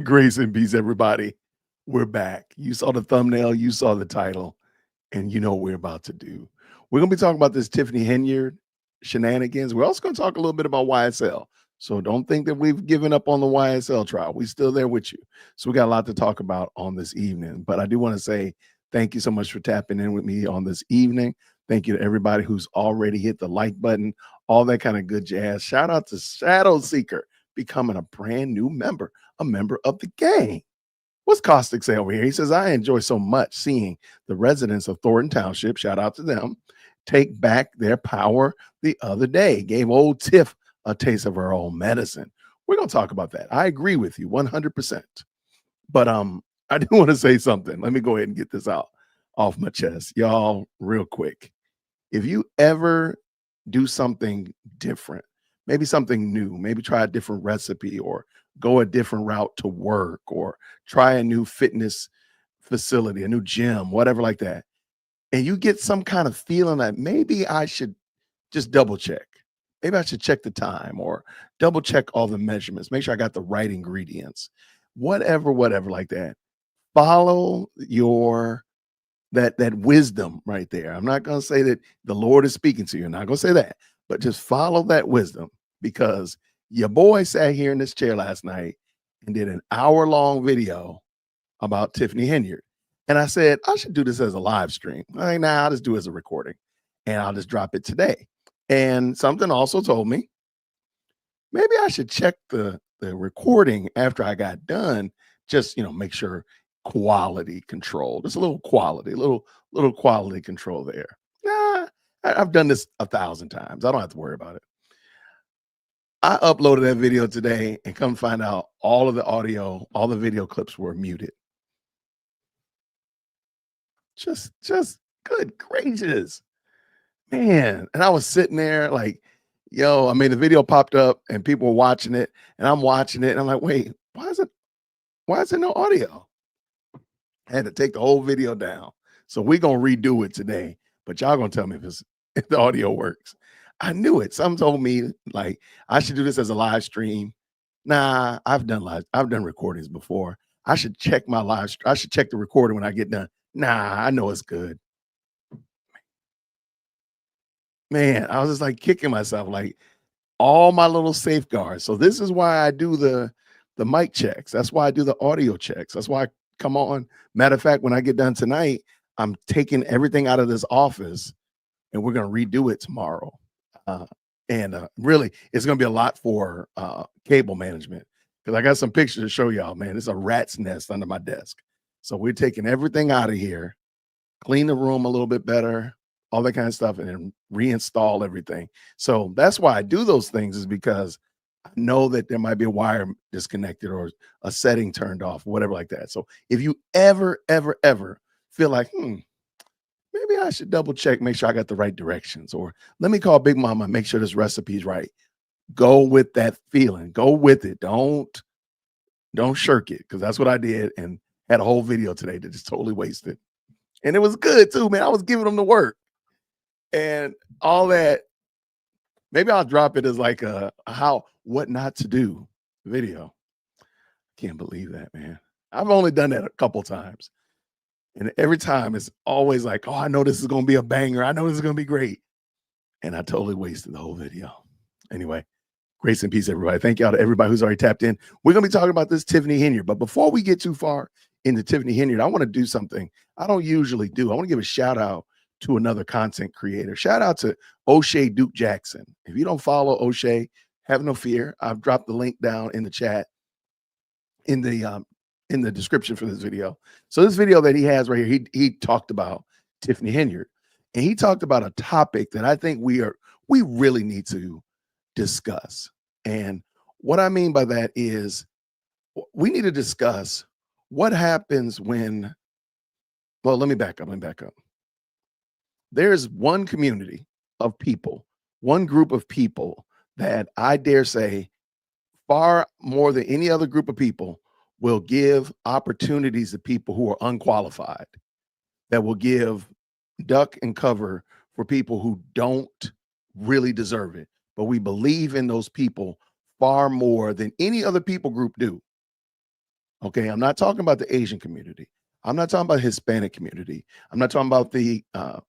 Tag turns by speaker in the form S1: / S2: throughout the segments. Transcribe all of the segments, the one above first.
S1: Grace and peace, everybody. We're back. You saw the thumbnail, you saw the title, and you know what we're about to do. We're going to be talking about this Tiffany Henyard shenanigans. We're also going to talk a little bit about YSL. So don't think that we've given up on the YSL trial. We're still there with you. So we got a lot to talk about on this evening. But I do want to say thank you so much for tapping in with me on this evening. Thank you to everybody who's already hit the like button, all that kind of good jazz. Shout out to Shadow Seeker becoming a brand new member, a member of the gang. What's Caustic say over here? He says, I enjoy so much seeing the residents of Thornton Township, shout out to them, take back their power the other day. Gave old Tiff a taste of her own medicine. We're going to talk about that. I agree with you 100%. But I do want to say something. Let me go ahead and get this out off my chest. Y'all, real quick. If you ever do something different, maybe something new, maybe try a different recipe or go a different route to work or try a new fitness facility, a new gym, whatever like that. And you get some kind of feeling that maybe I should just double check. Maybe I should check the time or double check all the measurements, make sure I got the right ingredients, whatever like that. Follow your that wisdom right there. I'm not going to say that the Lord is speaking to you. I'm not going to say that, but just follow that wisdom because your boy sat here in this chair last night and did an hour-long video about Tiffany Henyard. And I said, I should do this as a live stream. I'll just do it as a recording and I'll just drop it today. And something also told me maybe I should check the recording after I got done, just make sure quality control. Just a little quality, little quality control there. Nah, I've done this 1,000 times. I don't have to worry about it. I uploaded that video today and come find out all of the audio, all the video clips were muted. Just good gracious, man. And I was sitting there like, yo, I mean, the video popped up and people were watching it and I'm watching it. And I'm like, wait, why is there no audio? I had to take the whole video down. So we're going to redo it today, but y'all going to tell me if the audio works. I knew it. Some told me like I should do this as a live stream. Nah, I've done recordings before. I should check I should check the recording when I get done. Nah, I know it's good. Man, I was just like kicking myself, like all my little safeguards. So this is why I do the mic checks. That's why I do the audio checks. That's why I come on. Matter of fact, when I get done tonight, I'm taking everything out of this office and we're going to redo it tomorrow. And really, it's going to be a lot for cable management because I got some pictures to show y'all, man. It's a rat's nest under my desk. So we're taking everything out of here, clean the room a little bit better, all that kind of stuff, and then reinstall everything. So that's why I do those things is because I know that there might be a wire disconnected or a setting turned off, whatever like that. So if you ever feel like, maybe I should double check, make sure I got the right directions, or let me call Big Mama, make sure this recipe is right. Go with that feeling. Go with it. Don't shirk it because that's what I did and had a whole video today that just totally wasted. And it was good too, man. I was giving them the work and all that. Maybe I'll drop it as like what not to do video. Can't believe that, man. I've only done that a couple times. And every time it's always like, oh, I know this is going to be a banger. I know this is going to be great. And I totally wasted the whole video. Anyway, grace and peace, everybody. Thank y'all to everybody who's already tapped in. We're going to be talking about this Tiffany Henyard. But before we get too far into Tiffany Henyard, I want to do something I don't usually do. I want to give a shout out to another content creator. Shout out to O'Shea Duke Jackson. If you don't follow O'Shea, have no fear. I've dropped the link down in the chat in the description for this video. So this video that he has right here, he talked about Tiffany Henyard, and he talked about a topic that I think we really need to discuss. And what I mean by that is we need to discuss what happens when, well, let me back up. There's one community of people, one group of people that I dare say far more than any other group of people will give opportunities to people who are unqualified, that will give duck and cover for people who don't really deserve it. But we believe in those people far more than any other people group do. Okay, I'm not talking about the Asian community. I'm not talking about Hispanic community. I'm not talking about the uh,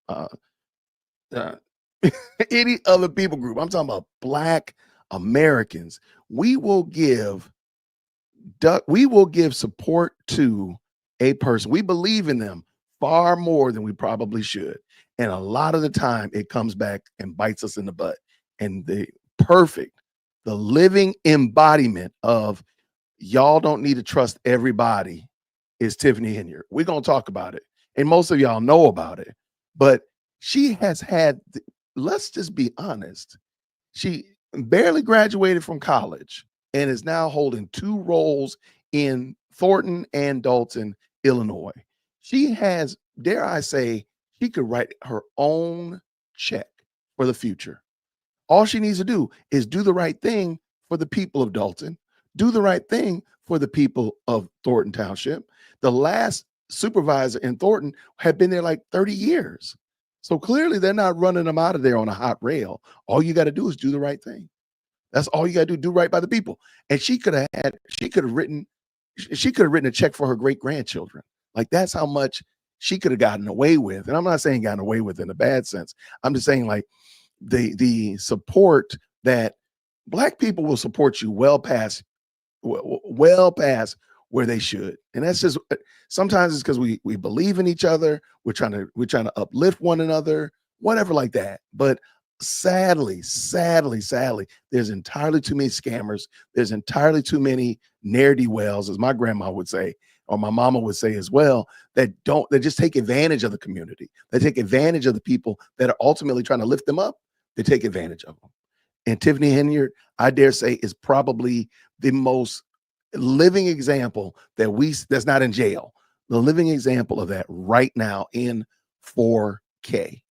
S1: any other people group. I'm talking about Black Americans. We will give we will give support to a person. We believe in them far more than we probably should. And a lot of the time it comes back and bites us in the butt. And the perfect, the living embodiment of y'all don't need to trust everybody is Tiffany Henyard. We're going to talk about it. And most of y'all know about it. But she has had, let's just be honest, she barely graduated from college and is now holding two roles in Thornton and Dolton, Illinois. She has, dare I say, she could write her own check for the future. All she needs to do is do the right thing for the people of Dolton, do the right thing for the people of Thornton Township. The last supervisor in Thornton had been there like 30 years. So clearly they're not running them out of there on a hot rail. All you got to do is do the right thing. That's all you got to do right by the people. And she could have written a check for her great grandchildren. Like that's how much she could have gotten away with. And I'm not saying gotten away with in a bad sense. I'm just saying like the support that Black people will support you well past where they should. And that's just sometimes it's because we believe in each other. We're trying to uplift one another, whatever like that. But sadly, there's entirely too many scammers. There's entirely too many ne'er-do-wells, as my grandma would say, or my mama would say as well, that just take advantage of the community. They take advantage of the people that are ultimately trying to lift them up. They take advantage of them. And Tiffany Henyard, I dare say, is probably the most living example that's not in jail. The living example of that right now in 4K.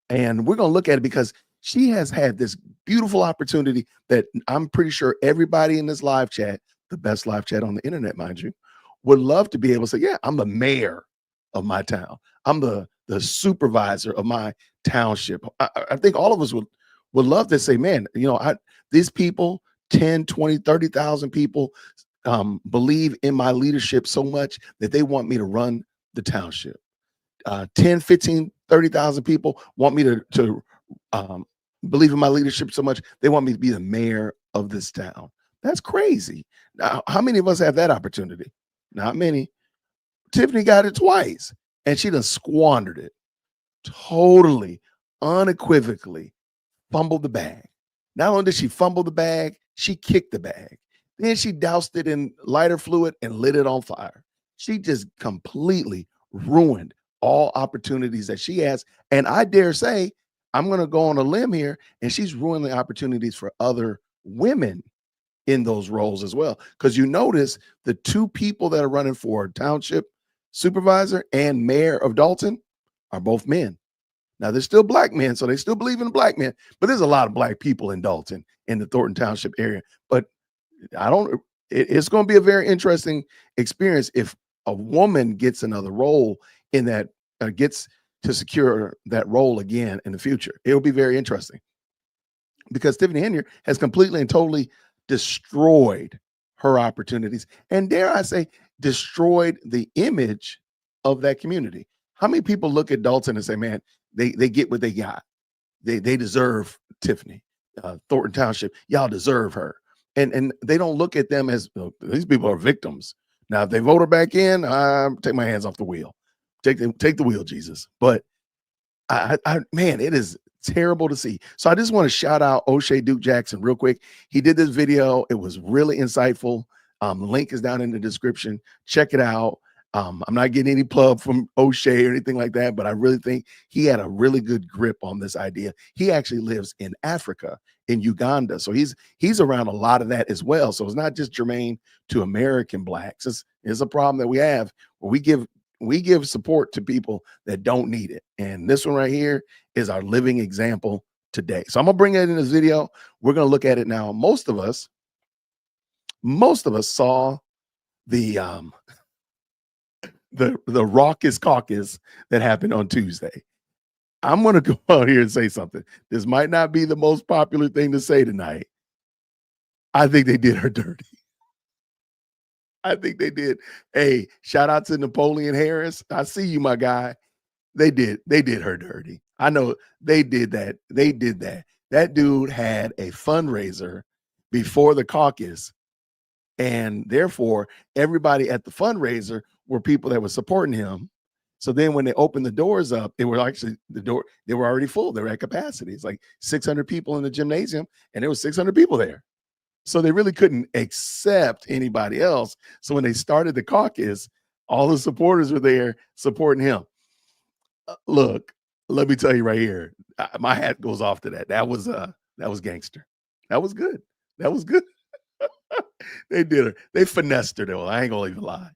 S1: And we're going to look at it because she has had this beautiful opportunity that I'm pretty sure everybody in this live chat, the best live chat on the internet, mind you, would love to be able to say, yeah, I'm the mayor of my town. I'm the supervisor of my township. I think all of us would love to say, man, these people, 10, 20, 30,000 people believe in my leadership so much that they want me to run the township. 10, 15, 30,000 people want me to believe in my leadership so much they want me to be the mayor of this town. That's crazy. Now, how many of us have that opportunity? Not many. Tiffany got it twice, and she done squandered it. Totally, unequivocally fumbled the bag. Not only did she fumble the bag, she kicked the bag. Then she doused it in lighter fluid and lit it on fire. She just completely ruined all opportunities that she has. And I dare say, I'm going to go on a limb here, and she's ruining the opportunities for other women in those roles as well. Because you notice the two people that are running for township supervisor and mayor of Dolton are both men. Now, they're still Black men, so they still believe in Black men, but there's a lot of Black people in Dolton, in the Thornton Township area. But it's going to be a very interesting experience if a woman gets another role in that, gets to secure that role again in the future. It'll be very interesting because Tiffany Henyard has completely and totally destroyed her opportunities, and dare I say, destroyed the image of that community. How many people look at Dolton and say, man, they get what they got. They deserve Tiffany. Thornton Township, y'all deserve her. And they don't look at them as these people are victims. Now, if they vote her back in, take my hands off the wheel. Take the wheel, Jesus. But man, it is terrible to see. So I just want to shout out O'Shea Duke Jackson real quick. He did this video. It was really insightful. The link is down in the description. Check it out. I'm not getting any plug from O'Shea or anything like that, but I really think he had a really good grip on this idea. He actually lives in Africa, in Uganda. So he's around a lot of that as well. So it's not just germane to American Blacks. It's a problem that we have where we give support to people that don't need it. And this one right here is our living example today. So I'm gonna bring it in this video. We're gonna look at it now. Most of us saw the Raucous Caucus that happened on Tuesday. I'm going to go out here and say something. This might not be the most popular thing to say tonight. I think they did her dirty. I think they did. Hey, shout out to Napoleon Harris. I see you, my guy. They did her dirty. I know they did that. They did that. That dude had a fundraiser before the caucus, and therefore everybody at the fundraiser were people that were supporting him. So then when they opened the doors up, they were actually they were already full. They were at capacity. It's like 600 people in the gymnasium, and there was 600 people there. So they really couldn't accept anybody else. So when they started the caucus, all the supporters were there supporting him. Look, let me tell you right here, my hat goes off to that. That was gangster. That was good. That was good. They did her. They finessed her though. I ain't gonna even lie.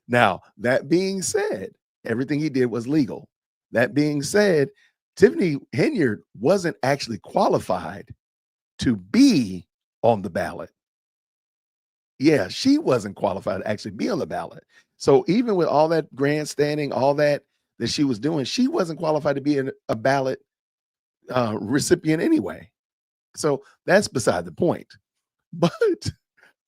S1: Now, that being said, everything he did was legal. That being said, Tiffany Henyard wasn't actually qualified to be on the ballot. Yeah, she wasn't qualified to actually be on the ballot. So even with all that grandstanding, all that she was doing, she wasn't qualified to be a ballot recipient anyway. So that's beside the point. But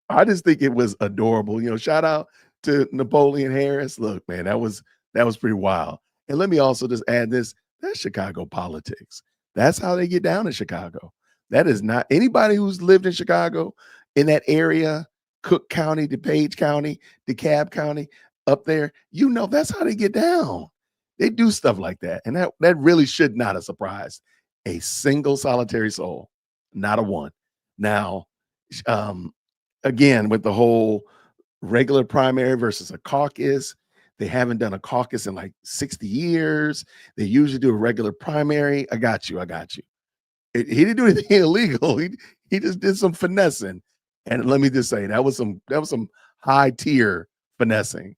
S1: I just think it was adorable. You know, shout out to Napoleon Harris. Look, man, that was pretty wild. And let me also just add this: that's Chicago politics. That's how they get down in Chicago. That is not anybody who's lived in Chicago in that area, Cook County, DuPage County, DeKalb County, up there. You know, that's how they get down. They do stuff like that. And that really should not have surprised a single solitary soul, not a one. Now, again, with the whole regular primary versus a caucus, they haven't done a caucus in like 60 years. They usually do a regular primary. I got you. He didn't do anything illegal. He just did some finessing. And let me just say, that was some high tier finessing.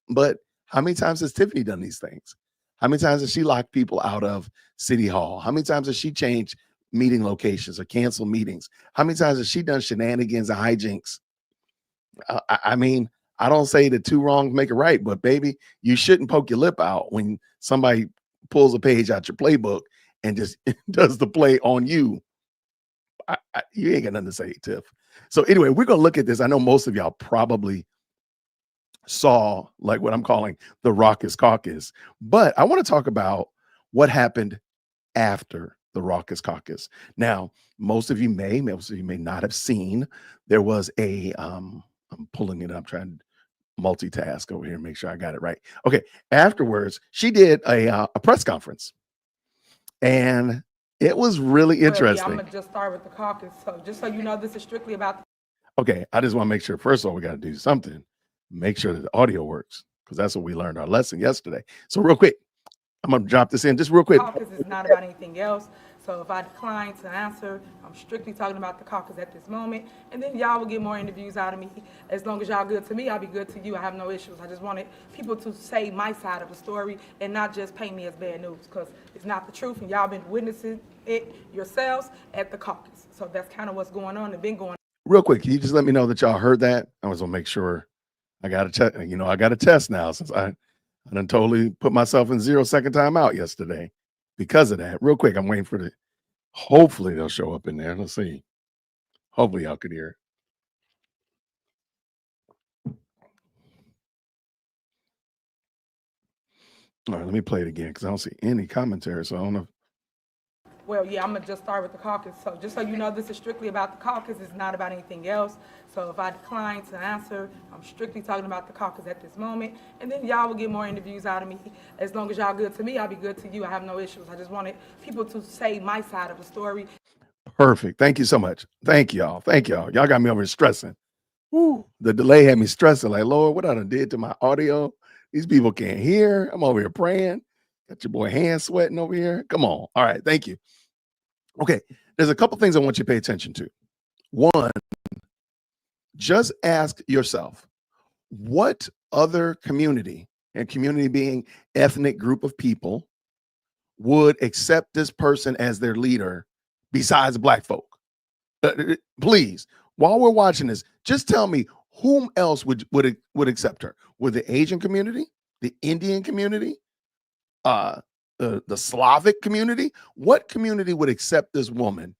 S1: But how many times has Tiffany done these things? How many times has she locked people out of City Hall? How many times has she changed meeting locations or canceled meetings? How many times has she done shenanigans and hijinks? I mean, I don't say that two wrongs make a right, but baby, you shouldn't poke your lip out when somebody pulls a page out your playbook and just does the play on you. You ain't got nothing to say, Tiff. So anyway, we're going to look at this. I know most of y'all probably saw like what I'm calling the Raucous Caucus, but I want to talk about what happened after the Raucous Caucus. Now, most of you may not have seen, there was a, I'm pulling it up, trying to multitask over here and make sure I got it right. Okay. Afterwards, she did a press conference, and it was really interesting.
S2: I'm gonna just start with the caucus. So just so you know, this is strictly about.
S1: Okay, I just want to make sure. First of all, we got to do something. Make sure that the audio works, because that's what we learned our lesson yesterday. So real quick, I'm gonna drop this in just real quick.
S2: Caucus is not about anything else. So if I decline to answer, I'm strictly talking about the caucus at this moment. And then y'all will get more interviews out of me. As long as y'all good to me, I'll be good to you. I have no issues. I just wanted people to say my side of the story and not just paint me as bad news, because it's not the truth, and y'all been witnessing it yourselves at the caucus. So that's kind of what's going on and been going on.
S1: Real quick, can you just let me know that y'all heard that? I was gonna make sure. I got to check. You know, I got a test now, since I done totally put myself in 0-second timeout yesterday because of that. Real quick, I'm waiting for hopefully they'll show up in there. Let's see. Hopefully y'all could hear it. All right, let me play it again, because I don't see any commentary. So I don't know.
S2: Well, yeah, I'm going to just start with the caucus. So just so you know, this is strictly about the caucus. It's not about anything else. So if I decline to answer, I'm strictly talking about the caucus at this moment. And then y'all will get more interviews out of me. As long as y'all good to me, I'll be good to you. I have no issues. I just wanted people to say my side of the story.
S1: Perfect. Thank you so much. Thank y'all. Thank y'all. Y'all got me over here stressing. Woo. The delay had me stressing. Like, Lord, what I done did to my audio? These people can't hear. I'm over here praying. Got your boy hands sweating over here. Come on. All right. Thank you. Okay. There's a couple things I want you to pay attention to. One, just ask yourself, what other community, and community being ethnic group of people, would accept this person as their leader besides Black folk? Please, while we're watching this, just tell me whom else would accept her. Would the Asian community, the Indian community, the Slavic community? What community would accept this woman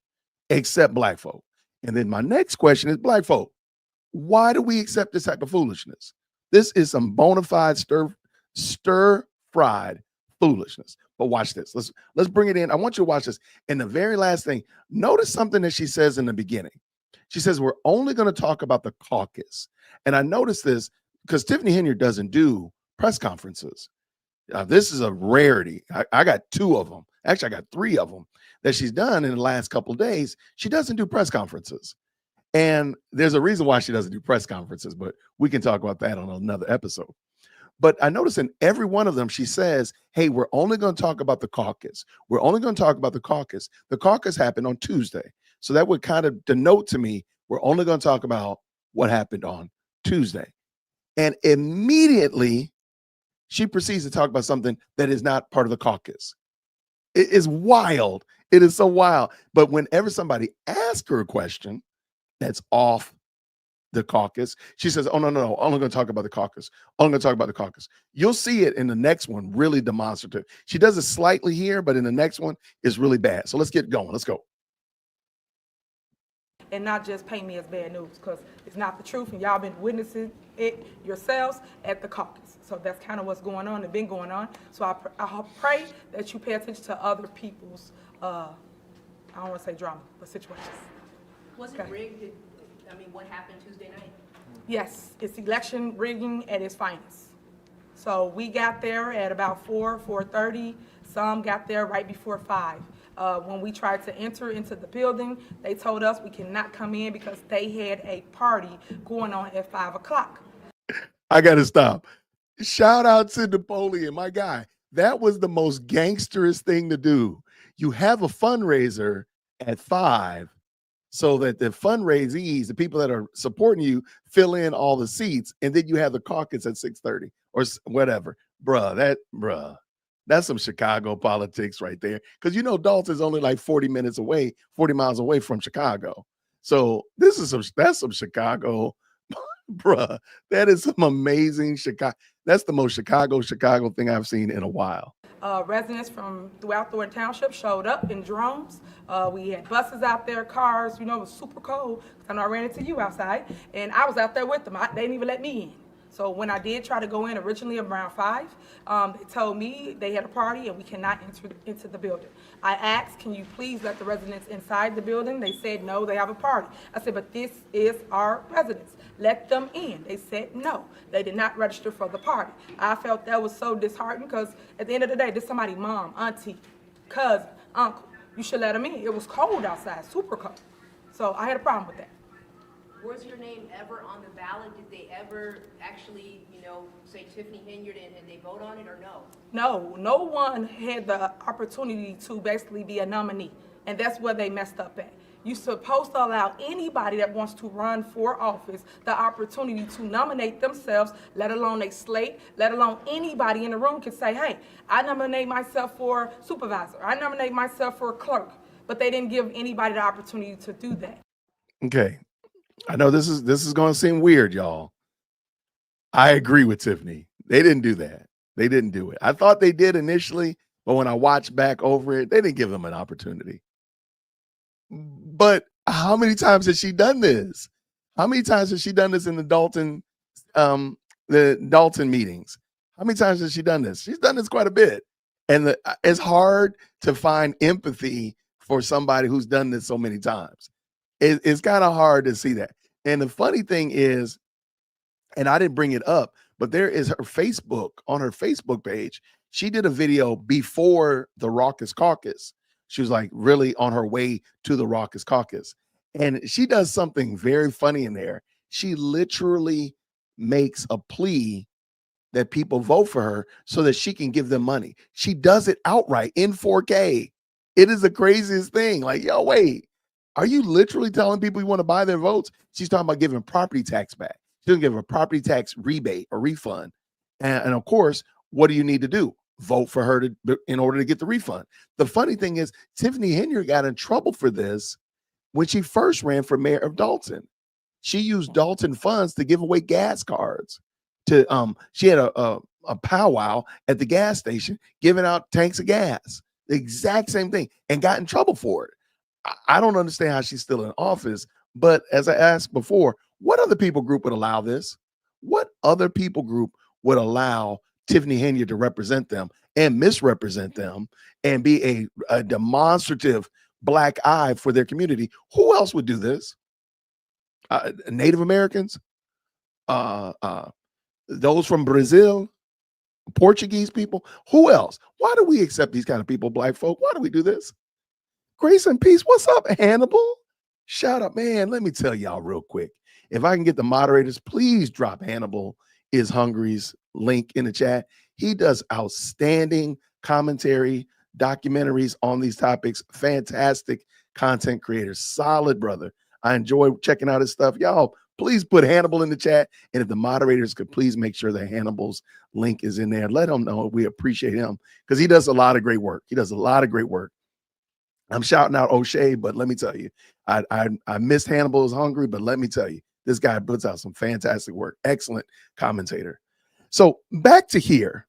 S1: except Black folk? And then my next question is, Black folk, Why do we accept this type of foolishness? This is some bona fide stir fried foolishness. But watch this. Let's bring it in. I want you to watch this. And the very last thing, notice something that she says in the beginning. She says, we're only going to talk about the caucus. And I noticed this because Tiffany Henyard doesn't do press conferences. This is a rarity. I got 2 of them. Actually, I got 3 of them that she's done in the last couple of days. She doesn't do press conferences. And there's a reason why she doesn't do press conferences, but we can talk about that on another episode. But I notice in every one of them, she says, hey, we're only going to talk about the caucus. We're only going to talk about the caucus. The caucus happened on Tuesday. So that would kind of denote to me, we're only going to talk about what happened on Tuesday. And immediately she proceeds to talk about something that is not part of the caucus. It is wild. It is so wild. But whenever somebody asks her a question that's off the caucus, she says, oh, no, I'm only going to talk about the caucus. I'm going to talk about the caucus. You'll see it in the next one, really demonstrative. She does it slightly here, but in the next one, it's really bad. So let's get going. Let's go.
S2: And not just paint me as bad news, because it's not the truth, and y'all been witnessing it yourselves at the caucus. So that's kind of what's going on and been going on. So I pray that you pay attention to other people's, I don't want to say drama, but situations.
S3: Was it rigged? I mean, what happened Tuesday night?
S2: Yes, it's election rigging at its finest. So we got there at about 4:30. Some got there right before 5. When we tried to enter into the building, they told us we cannot come in because they had a party going on at 5 o'clock.
S1: I got to stop. Shout out to Napoleon, my guy. That was the most gangsterous thing to do. You have a fundraiser at 5 so that the fundraisees, the people that are supporting you, fill in all the seats, and then you have the caucus at 6:30 or whatever. That's some Chicago politics right there. Because Dolton's only like 40 miles away from Chicago. So that's some Chicago, bruh. That is some amazing Chicago. That's the most Chicago thing I've seen in a while.
S2: Residents from throughout Thornton Township showed up in drones. We had buses out there, cars. It was super cold. I know I ran into you outside, and I was out there with them. They didn't even let me in. So when I did try to go in originally around 5, they told me they had a party and we cannot enter into the building. I asked, can you please let the residents inside the building? They said, no, they have a party. I said, but this is our residents. Let them in. They said, no, they did not register for the party. I felt that was so disheartening because at the end of the day, this is somebody's mom, auntie, cousin, uncle. You should let them in. It was cold outside, super cold. So I had a problem with that.
S3: Was your name ever on the ballot? Did they ever actually, say Tiffany Henyard and they vote on it, or no?
S2: No, no one had the opportunity to basically be a nominee, and that's where they messed up at. You're supposed to allow anybody that wants to run for office the opportunity to nominate themselves, let alone a slate, let alone anybody in the room can say, hey, I nominate myself for supervisor. I nominate myself for clerk. But they didn't give anybody the opportunity to do that.
S1: Okay. I know this is going to seem weird, y'all. I agree with Tiffany. They didn't do that. They didn't do it. I thought they did initially, but when I watched back over it, they didn't give them an opportunity. But how many times has she done this? How many times has she done this in the Dolton meetings? How many times has she done this? She's done this quite a bit. And it's hard to find empathy for somebody who's done this so many times. It's kind of hard to see that. And the funny thing is, and I didn't bring it up, but there is her Facebook, on her Facebook page. She did a video before the Raucous Caucus. She was like really on her way to the Raucous Caucus. And she does something very funny in there. She literally makes a plea that people vote for her so that she can give them money. She does it outright in 4K. It is the craziest thing. Like, yo, wait. Are you literally telling people you want to buy their votes? She's talking about giving property tax back. She's going to give a property tax rebate or refund. And of course, what do you need to do? Vote for her in order to get the refund. The funny thing is, Tiffany Henyard got in trouble for this when she first ran for mayor of Dolton. She used Dolton funds to give away gas cards. She had a powwow at the gas station giving out tanks of gas. The exact same thing, and got in trouble for it. I don't understand how she's still in office, but as I asked before, What other people group would allow this? What other people group would allow Tiffany Henyard to represent them and misrepresent them and be a demonstrative black eye for their community? Who else would do this? Native Americans, those from Brazil, Portuguese people. Who else? Why do we accept these kind of people, black folk? Why do we do this? Grace and peace. What's up, Hannibal? Shout out, man. Let me tell y'all real quick. If I can get the moderators, please drop Hannibal is Hungry's link in the chat. He does outstanding commentary, documentaries on these topics. Fantastic content creator, solid brother. I enjoy checking out his stuff. Y'all, please put Hannibal in the chat. And if the moderators could please make sure that Hannibal's link is in there, let him know we appreciate him because he does a lot of great work. He does a lot of great work. I'm shouting out O'Shea, but let me tell you, I missed Hannibal is Hungry, but let me tell you, this guy puts out some fantastic work. Excellent commentator. So back to here.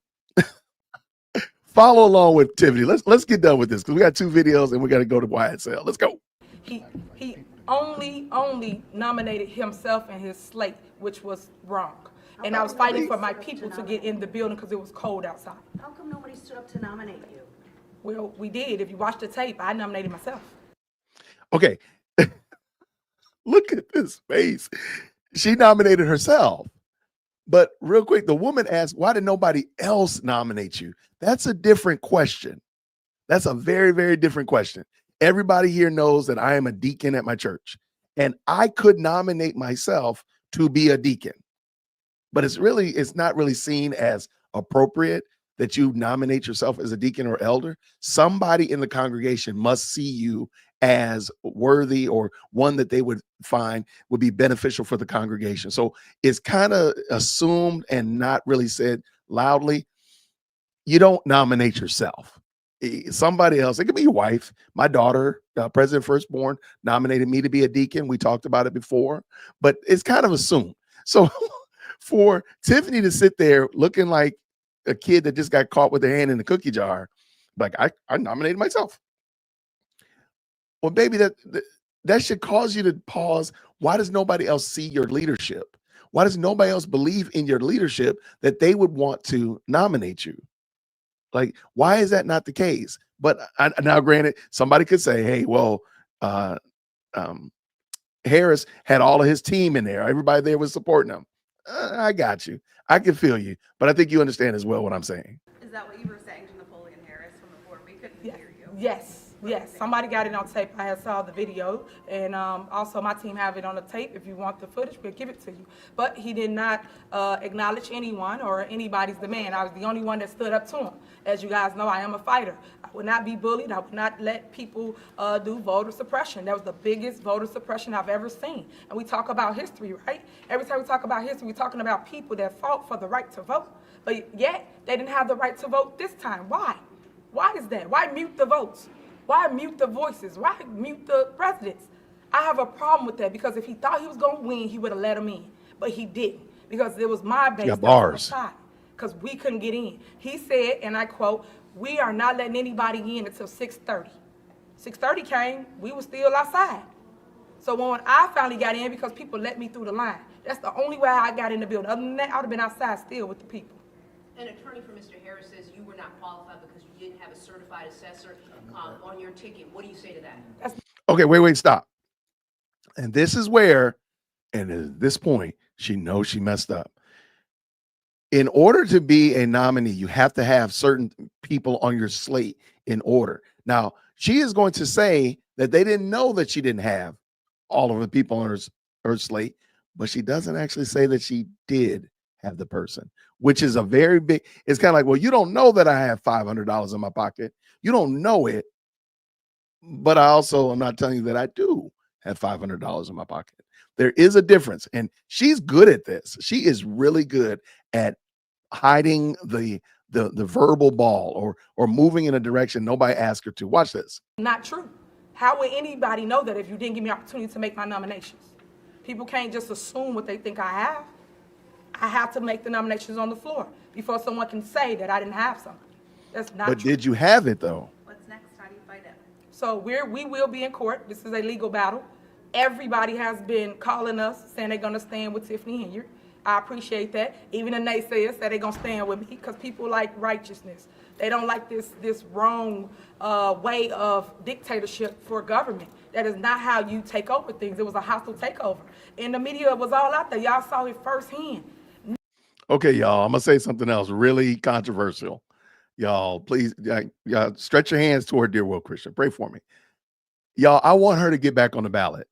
S1: Follow along with Tiffany. Let's get done with this because we got 2 videos and we got to go to YSL. Let's go.
S2: He only nominated himself and his slate, which was wrong. And I was fighting for my people to get in the building because it was cold outside.
S4: How come nobody stood up to nominate you?
S2: Well, we did. If you watch the tape, I nominated myself.
S1: Okay. Look at this face. She nominated herself. But real quick, the woman asked, why did nobody else nominate you? That's a different question. That's a very, very different question. Everybody here knows that I am a deacon at my church, and I could nominate myself to be a deacon. But it's not really seen as appropriate that you nominate yourself as a deacon or elder. Somebody in the congregation must see you as worthy or one that they would find would be beneficial for the congregation. So it's kind of assumed and not really said loudly. You don't nominate yourself. Somebody else, it could be your wife. My daughter, President Firstborn, nominated me to be a deacon. We talked about it before, but it's kind of assumed. So for Tiffany to sit there looking like a kid that just got caught with their hand in the cookie jar, like I nominated myself. Well, baby, that should cause you to pause. Why does nobody else see your leadership? Why does nobody else believe in your leadership that they would want to nominate you? Like, why is that not the case? But now, granted, somebody could say, hey, well, Harris had all of his team in there. Everybody there was supporting him. I got you. I can feel you. But I think you understand as well what I'm saying.
S4: Is that what you were saying to Napoleon Harris from the board? We couldn't hear you.
S2: Yes. Somebody got it on tape. I had saw the video, and also my team have it on the tape. If you want the footage, we'll give it to you. But he did not acknowledge anyone or anybody's demand. I was the only one that stood up to him. As you guys know, I am a fighter. I would not be bullied. I would not let people do voter suppression. That was the biggest voter suppression I've ever seen. And we talk about history, right? Every time we talk about history, we're talking about people that fought for the right to vote. But yet, they didn't have the right to vote this time. Why? Why is that? Why mute the votes? Why mute the voices? Why mute the presidents? I have a problem with that because if he thought he was going to win, he would have let him in. But he didn't because it was my base that was on the side because we couldn't get in. He said, and I quote, "We are not letting anybody in until 6:30. 6:30 came, we were still outside. So when I finally got in because people let me through the line, that's the only way I got in the building. Other than that, I would have been outside still with the people.
S3: An attorney for Mr. Harris says you were not qualified because you didn't have a certified assessor on your ticket. What do you say to that?
S1: Okay, wait, stop. And this is where, and at this point, she knows she messed up. In order to be a nominee, you have to have certain people on your slate in order. Now, she is going to say that they didn't know that she didn't have all of the people on her slate, but she doesn't actually say that she did have the person, which is a very big, it's kind of like, well, you don't know that I have $500 in my pocket. You don't know it. But I'm not telling you that I do have $500 in my pocket. There is a difference. And she's good at this. She is really good at hiding the verbal ball or moving in a direction nobody asked her to. Watch this.
S2: Not true. How would anybody know that if you didn't give me opportunity to make my nominations? People can't just assume what they think I have. I have to make the nominations on the floor before someone can say that I didn't have something. That's not true.
S1: But did you have it though?
S4: What's next? How do you fight it?
S2: So we will be in court. This is a legal battle. Everybody has been calling us, saying they're gonna stand with Tiffany Henyard. I appreciate that. Even the naysayers said they're gonna stand with me, because people like righteousness. They don't like this wrong way of dictatorship for government. That is not how you take over things. It was a hostile takeover. And the media was all out there. Y'all saw it firsthand.
S1: Okay, y'all, I'm gonna say something else really controversial. Y'all, please, y'all stretch your hands toward dear Will Christian. Pray for me. Y'all, I want her to get back on the ballot.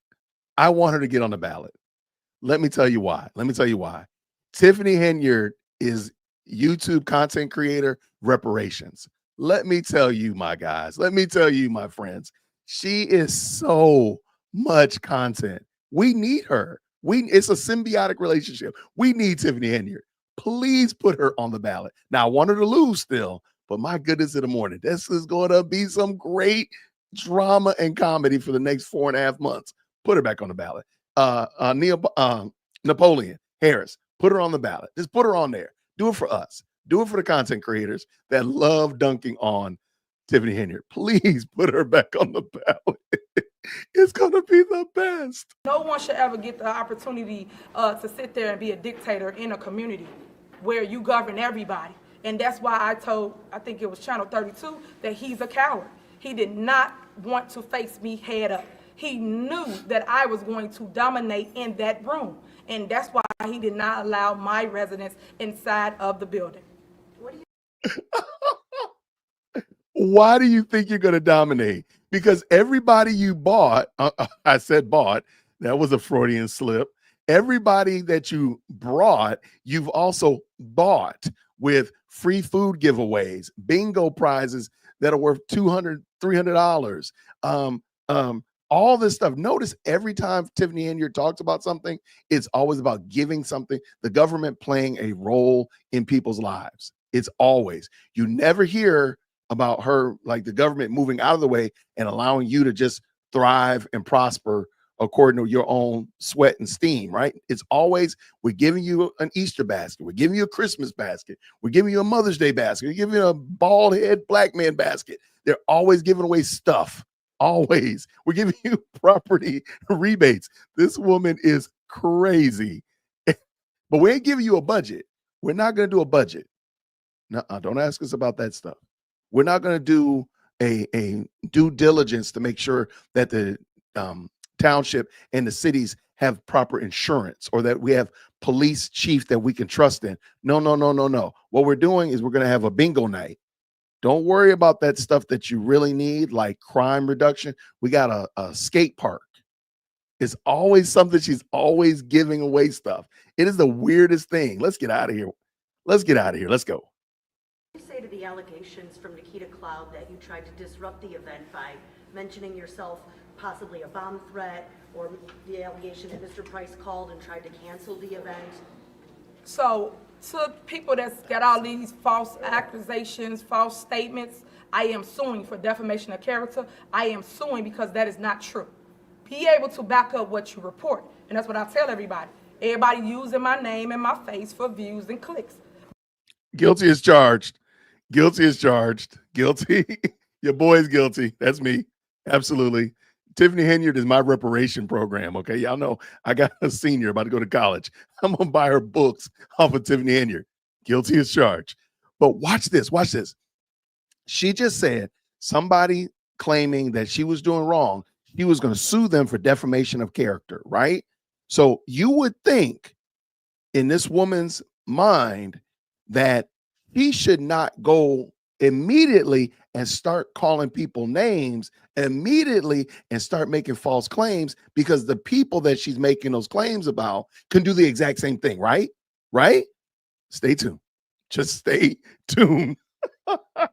S1: I want her to get on the ballot. Let me tell you why. Tiffany Henyard is YouTube content creator reparations. Let me tell you, my guys. Let me tell you, my friends. She is so much content. We need her. It's a symbiotic relationship. We need Tiffany Henyard. Please put her on the ballot. Now, I want her to lose still, but my goodness in the morning, this is going to be some great drama and comedy for the next 4.5 months. Put her back on the ballot. Napoleon Harris, put her on the ballot. Just put her on there. Do it for us. Do it for the content creators that love dunking on Tiffany Henyard. Please put her back on the ballot. It's going to be the best.
S2: No one should ever get the opportunity to sit there and be a dictator in a community where you govern everybody. And that's why I think it was Channel 32, that he's a coward. He did not want to face me head up. He knew that I was going to dominate in that room. And that's why he did not allow my residents inside of the building.
S1: Why do you think you're going to dominate? Because everybody you bought, I said bought, that was a Freudian slip. Everybody that you brought, you've also bought with free food giveaways, bingo prizes that are worth $200, $300. All this stuff. Notice every time Tiffany Henyard talks about something, it's always about giving something, the government playing a role in people's lives. It's always. You never hear about her, like the government moving out of the way and allowing you to just thrive and prosper according to your own sweat and steam, right? It's always, we're giving you an Easter basket. We're giving you a Christmas basket. We're giving you a Mother's Day basket. We're giving you a bald head black man basket. They're always giving away stuff. Always. We're giving you property rebates. This woman is crazy. But we ain't giving you a budget. We're not going to do a budget. No, don't ask us about that stuff. We're not going to do a due diligence to make sure that the township and the cities have proper insurance, or that we have police chief that we can trust in. No. What we're doing is we're going to have a bingo night. Don't worry about that stuff that you really need, like crime reduction. We got a skate park. It's always something. She's always giving away stuff. It is the weirdest thing. Let's get out of here. Let's get out of here. Let's go.
S5: What do you say to the allegations from Nikita Cloud that you tried to disrupt the event by mentioning yourself possibly a bomb threat, or the allegation that Mr. Price called and tried to cancel the event?
S2: So to people that's got all these false accusations, false statements, I am suing for defamation of character. I am suing because that is not true. Be able to back up what you report. And that's what I tell everybody. Everybody using my name and my face for views and clicks.
S1: Guilty as charged. Guilty as charged. Guilty. Your boy's guilty. That's me. Absolutely. Tiffany Henyard is my reparation program. Okay. Y'all know I got a senior about to go to college. I'm going to buy her books off of Tiffany Henyard. Guilty as charged. But watch this. Watch this. She just said somebody claiming that she was doing wrong, he was going to sue them for defamation of character, right? So you would think in this woman's mind that he should not go immediately and start calling people names immediately and start making false claims, because the people that she's making those claims about can do the exact same thing, right? Right? Stay tuned. Just stay tuned.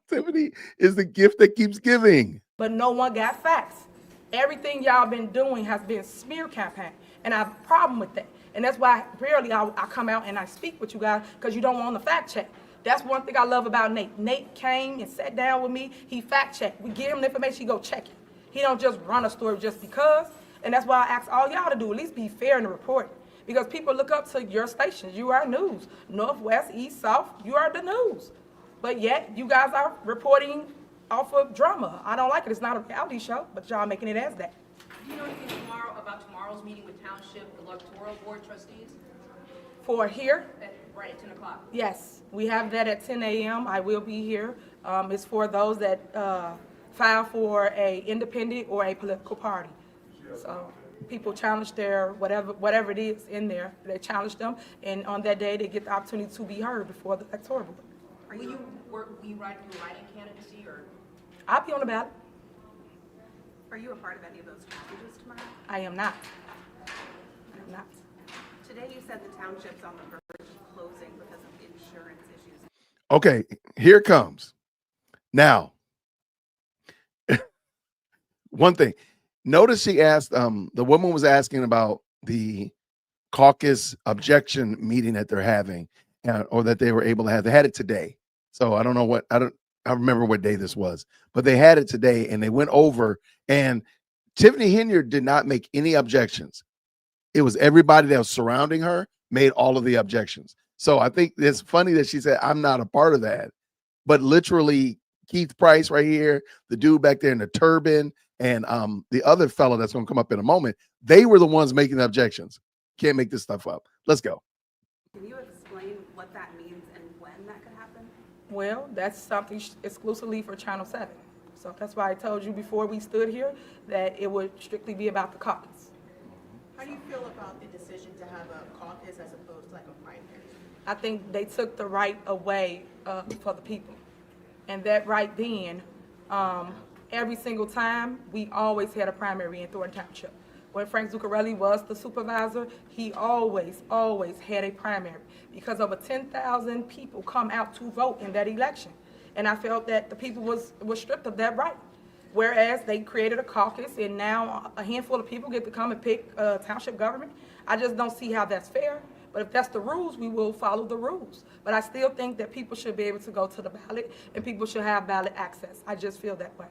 S1: Tiffany is the gift that keeps giving.
S2: But no one got facts. Everything y'all been doing has been smear campaign, and I have a problem with that. And that's why rarely I come out and I speak with you guys, because you don't want to fact check. That's one thing I love about Nate. Nate came and sat down with me. He fact checked. We give him the information, he go check it. He don't just run a story just because. And that's why I ask all y'all to do, at least be fair in the reporting. Because people look up to your stations. You are news. Northwest, East, South, you are the news. But yet, you guys are reporting off of drama. I don't like it. It's not a reality show, but y'all making it as that.
S4: Do you know anything about tomorrow
S3: tomorrow's meeting with Township Electoral Board trustees?
S2: For here,
S3: Right at 10 o'clock.
S2: yes, we have that at 10 a.m. I will be here. It's for those that file for a independent or a political party. So people challenge their whatever it is in there. They challenge them, and on that day they get the opportunity to be heard before the electoral board.
S3: Will you do a write-in candidacy, or?
S2: I'll be on the ballot.
S4: Are you a part of any of those challenges tomorrow?
S2: I am not. I am not.
S4: Today you said the township's on the verge of closing because of insurance issues.
S1: Okay, here it comes. Now, one thing. Notice she asked, the woman was asking about the caucus objection meeting that they're having, or that they were able to have. They had it today. So I don't know I remember what day this was, but they had it today and they went over, and Tiffany Henyard did not make any objections. It was everybody that was surrounding her made all of the objections. So I think it's funny that she said, I'm not a part of that, but literally Keith Price right here, the dude back there in the turban, and the other fellow that's going to come up in a moment, they were the ones making the objections. Can't make this stuff up. Let's go.
S4: Can you explain what that means and when that could happen?
S2: Well, that's something exclusively for Channel 7. So that's why I told you before we stood here that it would strictly be about the caucus.
S4: How do you feel about the decision to have a caucus as opposed to like a primary?
S2: I think they took the right away for the people. And that right then, every single time, we always had a primary in Thornton Township. When Frank Zuccarelli was the supervisor, he always had a primary because over 10,000 people come out to vote in that election. And I felt that the people was stripped of that right. Whereas they created a caucus and now a handful of people get to come and pick township government. I just don't see how that's fair. But if that's the rules, we will follow the rules. But I still think that people should be able to go to the ballot and people should have ballot access. I just feel that way.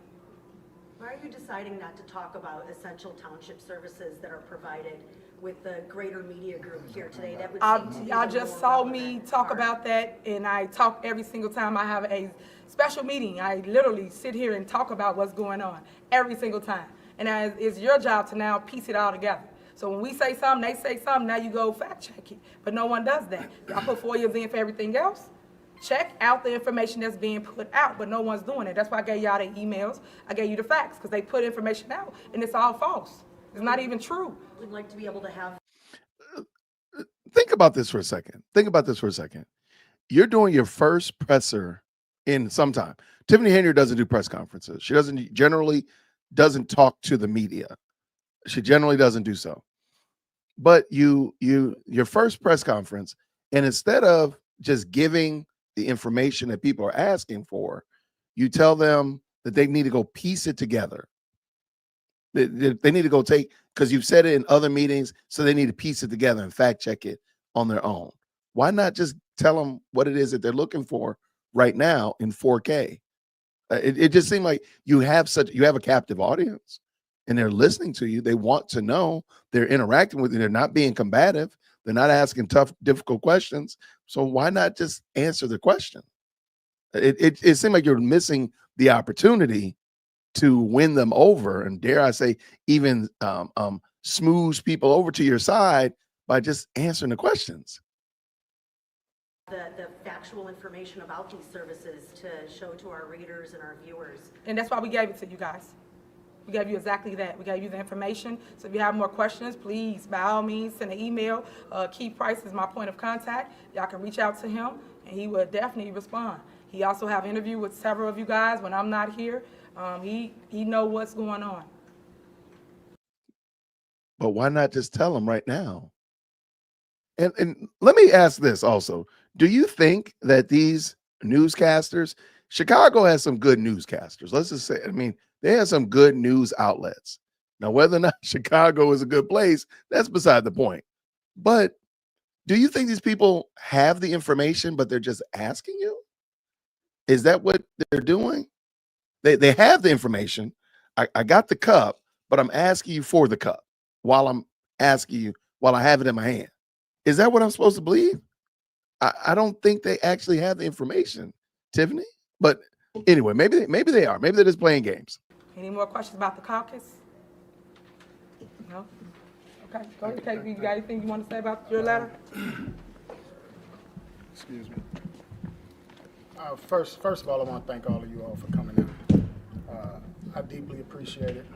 S5: Why are you deciding not to talk about essential township services that are provided with the greater media group here today? That would seem to be
S2: Y'all
S5: the
S2: just
S5: more
S2: saw
S5: relevant
S2: me talk
S5: part.
S2: about that, and I talk every single time I have a special meeting. I literally sit here and talk about what's going on every single time. And it's your job to now piece it all together. So when we say something, they say something, now you go fact check it. But no one does that. Y'all put 4 years in for everything else. Check out the information that's being put out, but no one's doing it. That's why I gave y'all the emails. I gave you the facts, because they put information out, and it's all false. It's not even true.
S5: We'd like to be able to have.
S1: Think about this for a second. You're doing your first presser in some time. Tiffany Henyard doesn't do press conferences. She generally doesn't talk to the media. She generally doesn't do so. But your first press conference, and instead of just giving the information that people are asking for, you tell them that they need to go piece it together. They need to go because you've said it in other meetings, so they need to piece it together and fact check it on their own. Why not just tell them what it is that they're looking for right now in 4K? It just seemed like you have a captive audience, and they're listening to you. They want to know. They're interacting with you. They're not being combative. They're not asking tough, difficult questions. So why not just answer the question? It seemed like you're missing the opportunity to win them over, and dare I say, even smooth people over to your side by just answering the questions.
S5: The factual information about these services to show to our readers and our viewers.
S2: And that's why we gave it to you guys. We gave you exactly that. We gave you the information. So if you have more questions, please, by all means, send an email. Keith Price is my point of contact. Y'all can reach out to him, and he will definitely respond. He also have an interview with several of you guys when I'm not here. He know what's going on.
S1: But why not just tell them right now? And let me ask this also. Do you think that these newscasters, Chicago has some good newscasters. Let's just say, they have some good news outlets. Now, whether or not Chicago is a good place, that's beside the point. But do you think these people have the information, but they're just asking you? Is that what they're doing? They have the information. I got the cup, but I'm asking you for the cup while I have it in my hand. Is that what I'm supposed to believe? I don't think they actually have the information, Tiffany. But anyway, maybe they are. Maybe they're just playing games.
S2: Any more questions about the caucus? No? Okay, go ahead, Kate, you got anything you want to say about your letter?
S6: Excuse me. First of all, I want to thank all of you all for coming in. I deeply appreciate it.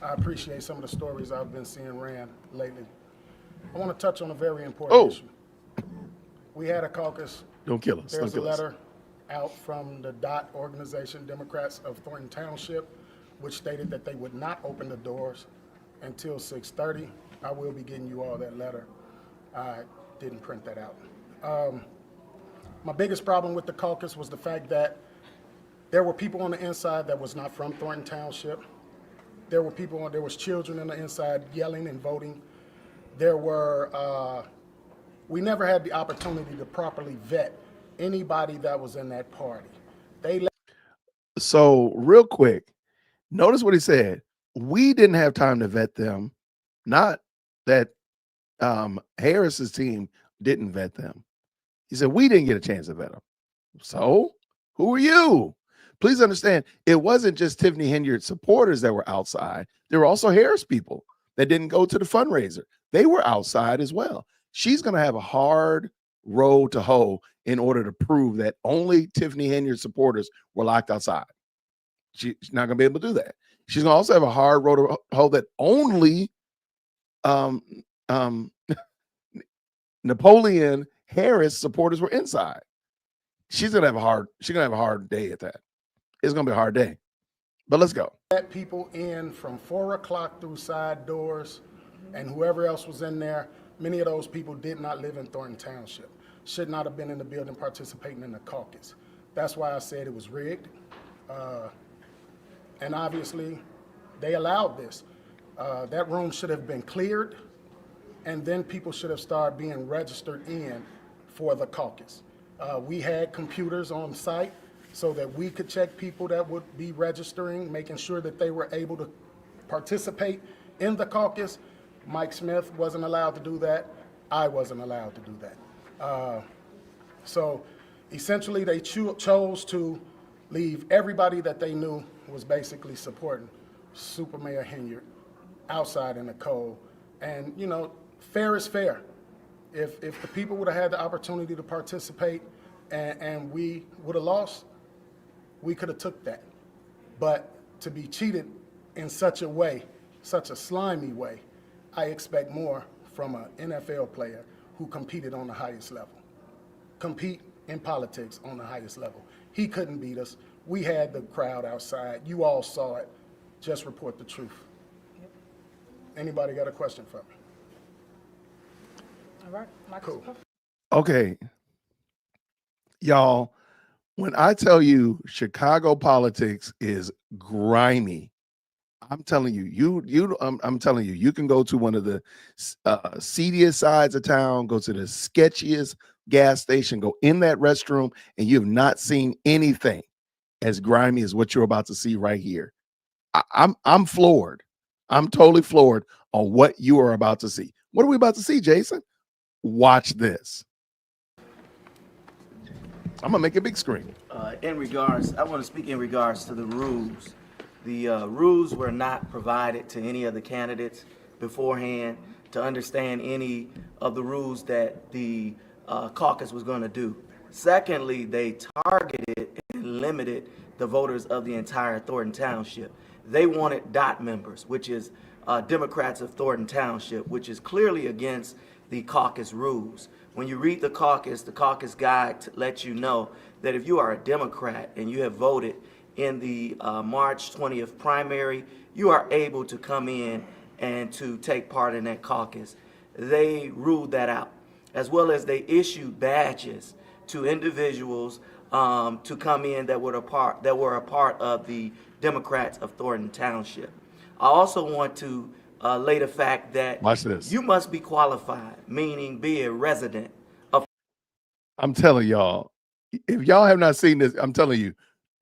S6: I appreciate some of the stories I've been seeing ran lately. I want to touch on a very important issue. We had a caucus.
S1: Don't kill us.
S6: There's
S1: Don't
S6: a
S1: kill us.
S6: letter out from the DOT organization, Democrats of Thornton Township, which stated that they would not open the doors until 6:30. I will be getting you all that letter. I didn't print that out. My biggest problem with the caucus was the fact that there were people on the inside that was not from Thornton Township. There was children on the inside yelling and voting. We never had the opportunity to properly vet anybody that was in that party.
S1: So real quick, notice what he said. We didn't have time to vet them. Not that Harris's team didn't vet them. He said, we didn't get a chance to vet them. So who are you? Please understand, it wasn't just Tiffany Henyard supporters that were outside. There were also Harris people that didn't go to the fundraiser. They were outside as well. She's going to have a hard road to hoe in order to prove that only Tiffany Henyard supporters were locked outside. She's not going to be able to do that. She's going to also have a hard road to hoe that only Napoleon Harris supporters were inside. She's going to have a hard day at that. It's going to be a hard day. But let's go.
S6: Let people in from 4 o'clock through side doors, and whoever else was in there. Many of those people did not live in Thornton Township, should not have been in the building participating in the caucus. That's why I said it was rigged. And obviously, they allowed this. That room should have been cleared, and then people should have started being registered in for the caucus. We had computers on site so that we could check people that would be registering, making sure that they were able to participate in the caucus. Mike Smith wasn't allowed to do that. I wasn't allowed to do that. So essentially they chose to leave everybody that they knew was basically supporting Super Mayor Henyard outside in the cold. And, you know, fair is fair. If the people would have had the opportunity to participate and we would have lost, we could have took that. But to be cheated in such a way, such a slimy way, I expect more from an NFL player who competed on the highest level. Compete in politics on the highest level. He couldn't beat us. We had the crowd outside. You all saw it. Just report the truth. Anybody got a question for me?
S2: All right, Michael.
S6: Cool.
S1: Okay. Y'all, when I tell you Chicago politics is grimy, I'm telling you, I'm telling you, you can go to one of the seediest sides of town, go to the sketchiest gas station, go in that restroom, and you have not seen anything as grimy as what you're about to see right here. I'm floored. I'm totally floored on what you are about to see. What are we about to see, Jason? Watch this. I'm gonna make a big screen.
S7: I want to speak in regards to the rules. The rules were not provided to any of the candidates beforehand to understand any of the rules that the caucus was going to do. Secondly, they targeted and limited the voters of the entire Thornton Township. They wanted DOT members, which is Democrats of Thornton Township, which is clearly against the caucus rules. When you read the caucus guide lets you know that if you are a Democrat and you have voted in the March 20th primary, you are able to come in and to take part in that caucus. They ruled that out, as well as they issued badges to individuals to come in that were a part of the Democrats of Thornton Township. I also want to lay the fact that
S1: Watch this.
S7: you must be qualified, meaning be a resident of.
S1: I'm telling y'all, if y'all have not seen this, I'm telling you,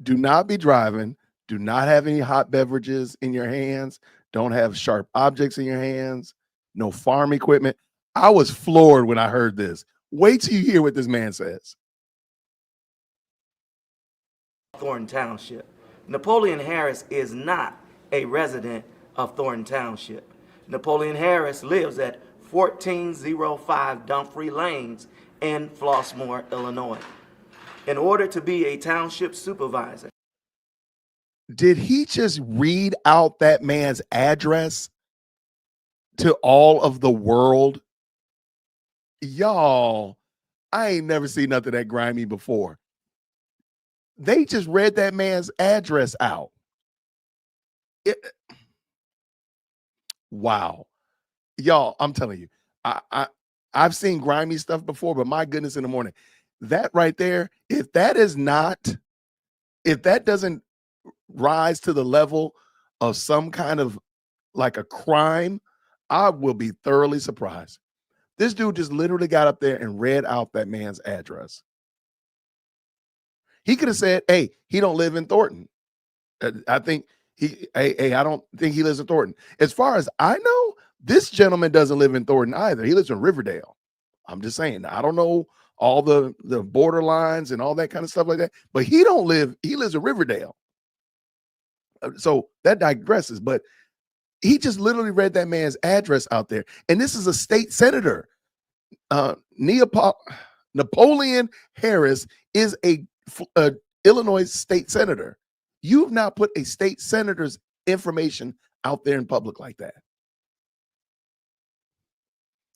S1: do not be driving. Do not have any hot beverages in your hands. Don't have sharp objects in your hands. No farm equipment. I was floored when I heard this. Wait till you hear what this man says.
S7: Thornton Township. Napoleon Harris is not a resident of Thornton Township. Napoleon Harris lives at 1405 Dumfries Lanes in Flossmoor, Illinois. In order to be a township supervisor.
S1: Did he just read out that man's address to all of the world? Y'all, I ain't never seen nothing that grimy before. They just read that man's address out. Wow. Y'all, I'm telling you, I've seen grimy stuff before, but my goodness, in the morning, that right there, if that doesn't rise to the level of some kind of like a crime, I will be thoroughly surprised. This dude just literally got up there and read out that man's address. He could have said, hey, he don't live in Thornton. I think I don't think he lives in Thornton. As far as I know, this gentleman doesn't live in Thornton either. He lives in Riverdale. I'm just saying, I don't know all the borderlines and all that kind of stuff like that, but he lives in Riverdale. So that digresses, but he just literally read that man's address out there. And this is a state senator. Napoleon Harris is a Illinois state senator. You've not put a state senator's information out there in public like that.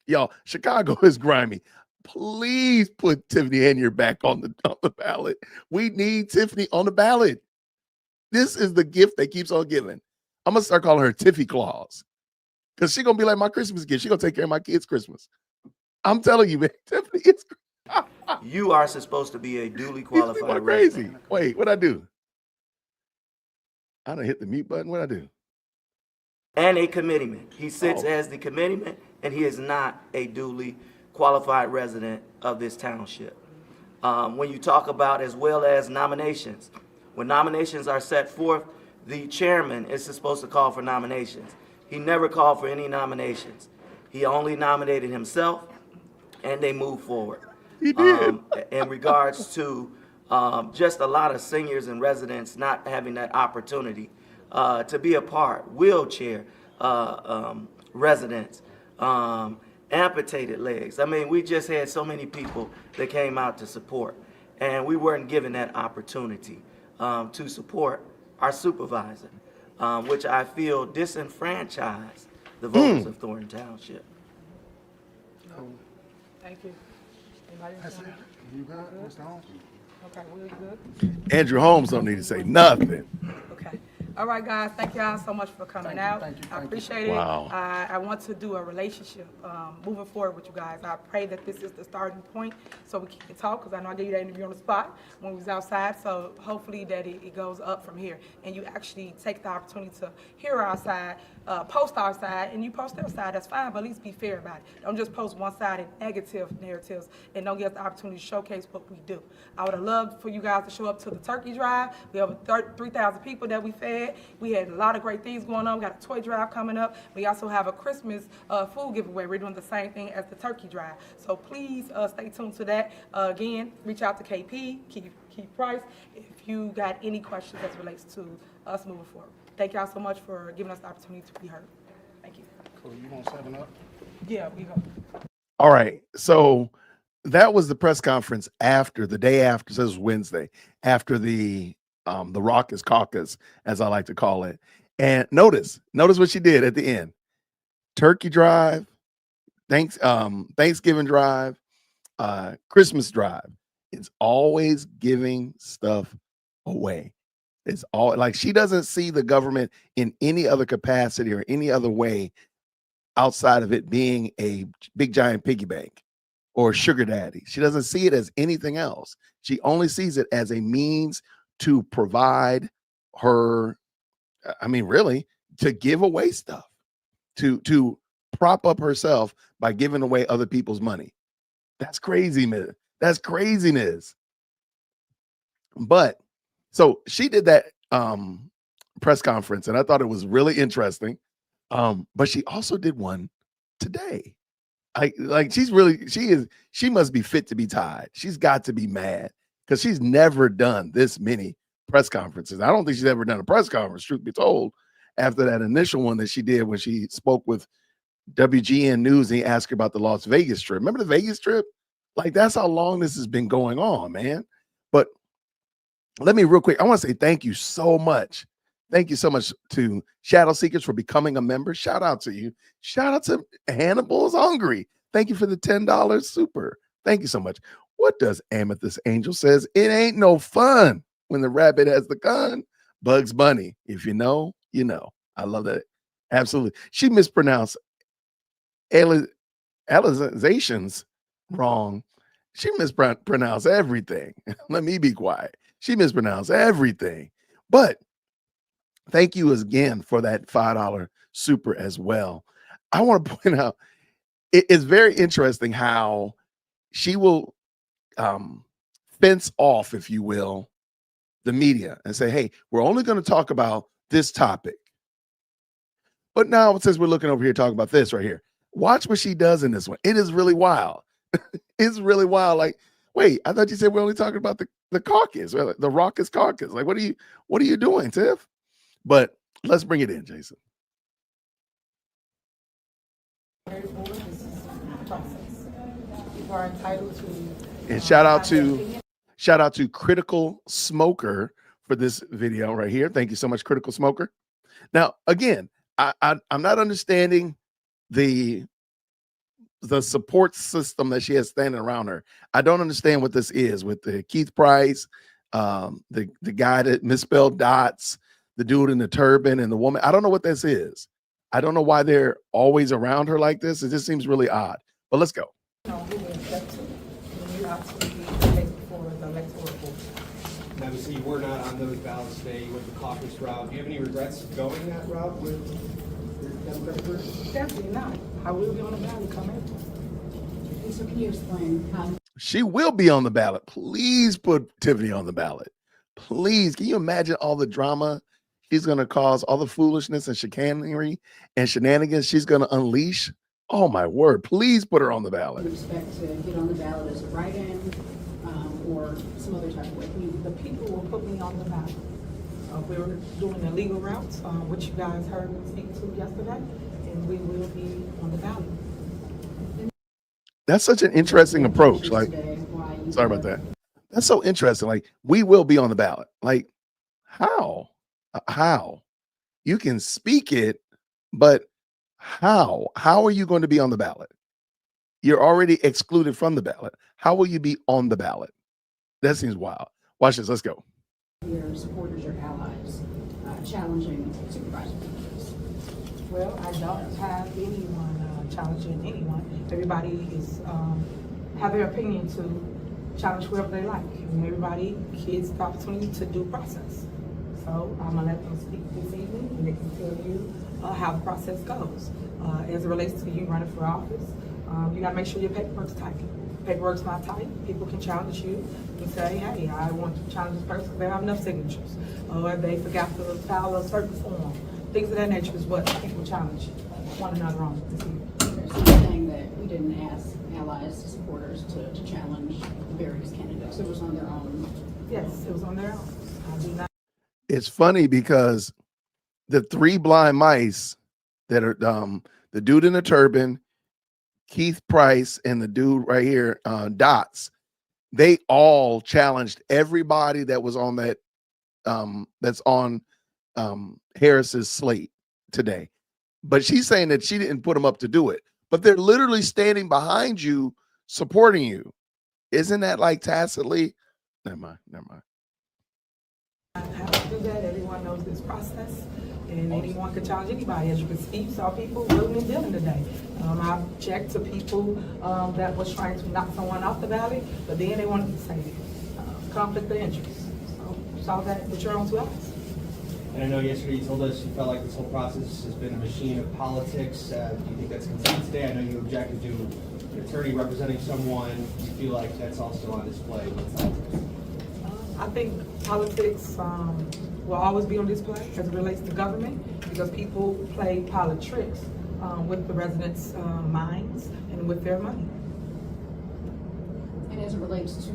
S1: Y'all, Chicago is grimy. Please put Tiffany Henyard back on the ballot. We need Tiffany on the ballot. This is the gift that keeps on giving. I'm gonna start calling her Tiffy Claus, because she's gonna be like my Christmas gift. She's gonna take care of my kids' Christmas. I'm telling you, man, Tiffany is
S7: You are supposed to be a duly qualified.
S1: People are crazy. Wait, what'd I do? I done hit the mute button. What'd I do?
S7: And a committeeman. He sits as the committeeman, and he is not a duly qualified resident of this township. When you talk about as well as nominations, when nominations are set forth, the chairman is supposed to call for nominations. He never called for any nominations. He only nominated himself, and they moved forward.
S1: He did.
S7: In regards to just a lot of seniors and residents not having that opportunity to be a part, wheelchair residents, amputated legs. I mean, we just had so many people that came out to support, and we weren't given that opportunity to support our supervisor, which I feel disenfranchised the voters of Thornton Township.
S2: Thank you. Anybody else?
S6: You got it, Mr. Holmes?
S2: Okay, we're good.
S1: Andrew Holmes don't need to say nothing.
S2: Okay. All right, guys. Thank y'all so much for coming out.
S6: thank you,
S2: I
S6: thank you.
S2: appreciate it.
S1: Wow.
S2: I want to do a relationship moving forward with you guys. I pray that this is the starting point so we can talk, because I know I gave you that interview on the spot when we was outside. So hopefully that it goes up from here, and you actually take the opportunity to hear our side, post our side, and you post their side. That's fine, but at least be fair about it. Don't just post one-sided negative narratives and don't give us the opportunity to showcase what we do. I would have loved for you guys to show up to the turkey drive. We have 3,000 people that we fed. We had a lot of great things going on. We got a toy drive coming up. We also have a Christmas food giveaway. We're doing the same thing as the turkey drive. So please stay tuned to that. Again, reach out to KP, Keith Price, if you got any questions as relates to us moving forward. Thank y'all so much for giving us the opportunity to be heard. Thank you.
S6: Cool, you want 7 Up?
S2: Yeah, we go.
S1: All right. So that was the press conference after the day after, so this was Wednesday, after the Raucous Caucus, as I like to call it. And notice what she did at the end. Turkey drive, Thanksgiving drive, Christmas drive. It's always giving stuff away. It's all like she doesn't see the government in any other capacity or any other way outside of it being a big giant piggy bank or sugar daddy. She doesn't see it as anything else. She only sees it as a means to provide her, I mean, really, to give away stuff, to prop up herself by giving away other people's money. That's crazy, man. That's craziness. But so she did that press conference, and I thought it was really interesting. But she also did one today. She must be fit to be tied. She's got to be mad because she's never done this many press conferences. I don't think she's ever done a press conference, truth be told, after that initial one that she did when she spoke with WGN News, and he asked her about the Las Vegas trip. Remember the Vegas trip? Like, that's how long this has been going on, man. But let me real quick, I want to say thank you so much. Thank you so much to Shadow Seekers for becoming a member. Shout out to you. Shout out to Hannibal's Hungry. Thank you for the $10 super. Thank you so much. What does Amethyst Angel says? It ain't no fun when the rabbit has the gun. Bugs Bunny. If you know, you know. I love that. Absolutely. She mispronounced alizations wrong. She mispronounced everything. Let me be quiet. She mispronounced everything. But thank you again for that $5 super as well. I want to point out, it's very interesting how she will fence off, if you will, the media and say, hey, we're only going to talk about this topic. But now, since we're looking over here talking about this right here, watch what she does in this one. It is really wild. It's really wild. Like, wait, I thought you said we're only talking about the caucus, or the Raucous Caucus. Like, what are you doing, Tiff? But let's bring it in, Jason.
S2: People are entitled to.
S1: And shout out to Critical Smoker for this video right here. Thank you so much, Critical Smoker. Now, again, I'm not understanding the support system that she has standing around her. I don't understand what this is with the Keith Price, the guy that misspelled dots, the dude in the turban, and the woman. I don't know what this is. I don't know why they're always around her like this. It just seems really odd. But let's go.
S8: Obviously, you were not on those ballots today. You went the caucus route. Do you have any regrets going that route with your Democratic group?
S2: Definitely not. I will be on the ballot come April.
S9: And so can you explain how?
S1: She will be on the ballot. Please put Tiffany on the ballot. Please. Can you imagine all the drama she's going to cause, all the foolishness and chicanery and shenanigans she's going to unleash? Oh, my word. Please put her on the ballot.
S9: You expect to get on the ballot as a write-in or some other type of way?
S2: The people will put me on the ballot. We were doing the legal routes, which you guys heard me speak to yesterday, and we will be on the ballot.
S1: That's such an interesting approach. Like, sorry about that. That's so interesting. Like, we will be on the ballot. Like, how? How? You can speak it, but how? How are you going to be on the ballot? You're already excluded from the ballot. How will you be on the ballot? That seems wild. Watch this. Let's go.
S9: Your supporters, your allies, challenging supervisor?
S2: Well, I don't have anyone challenging anyone. Everybody is have their opinion to challenge whoever they like. And everybody gets the opportunity to due process. So I'm gonna let them speak this evening, and they can tell you how the process goes. As it relates to you running for office, you gotta make sure your paperwork's tight. Paperwork's not tight. People can challenge you and say, hey, I want to challenge this person because they don't have enough signatures, or they forgot to file a certain form. Things of that nature is what people challenge one another on this evening.
S9: So you're saying that we didn't ask allies, supporters to challenge the various candidates. It was on their own.
S2: Yes, it was on their own. I do not.
S1: It's funny because the three blind mice that are the dude in the turban, Keith Price, and the dude right here, Dots, they all challenged everybody that was on that that's on Harris's slate today. But she's saying that she didn't put them up to do it, but they're literally standing behind you, supporting you. Isn't that like tacitly? Never mind.
S2: I have to do that. Everyone knows this process, and anyone can challenge anybody. As you can see, you saw people willing and dealing today. I've checked to people that was trying to knock someone off the ballot, but then they wanted to say conflict of interest. So you saw that with your own two eyes.
S8: And I know yesterday you told us you felt like this whole process has been a machine of politics. Do you think that's conceded today? I know you objected to an attorney representing someone. Do you feel like that's also on display?
S2: I think politics will always be on display as it relates to government, because people play politics with the residents' minds and with their money.
S9: And as it relates to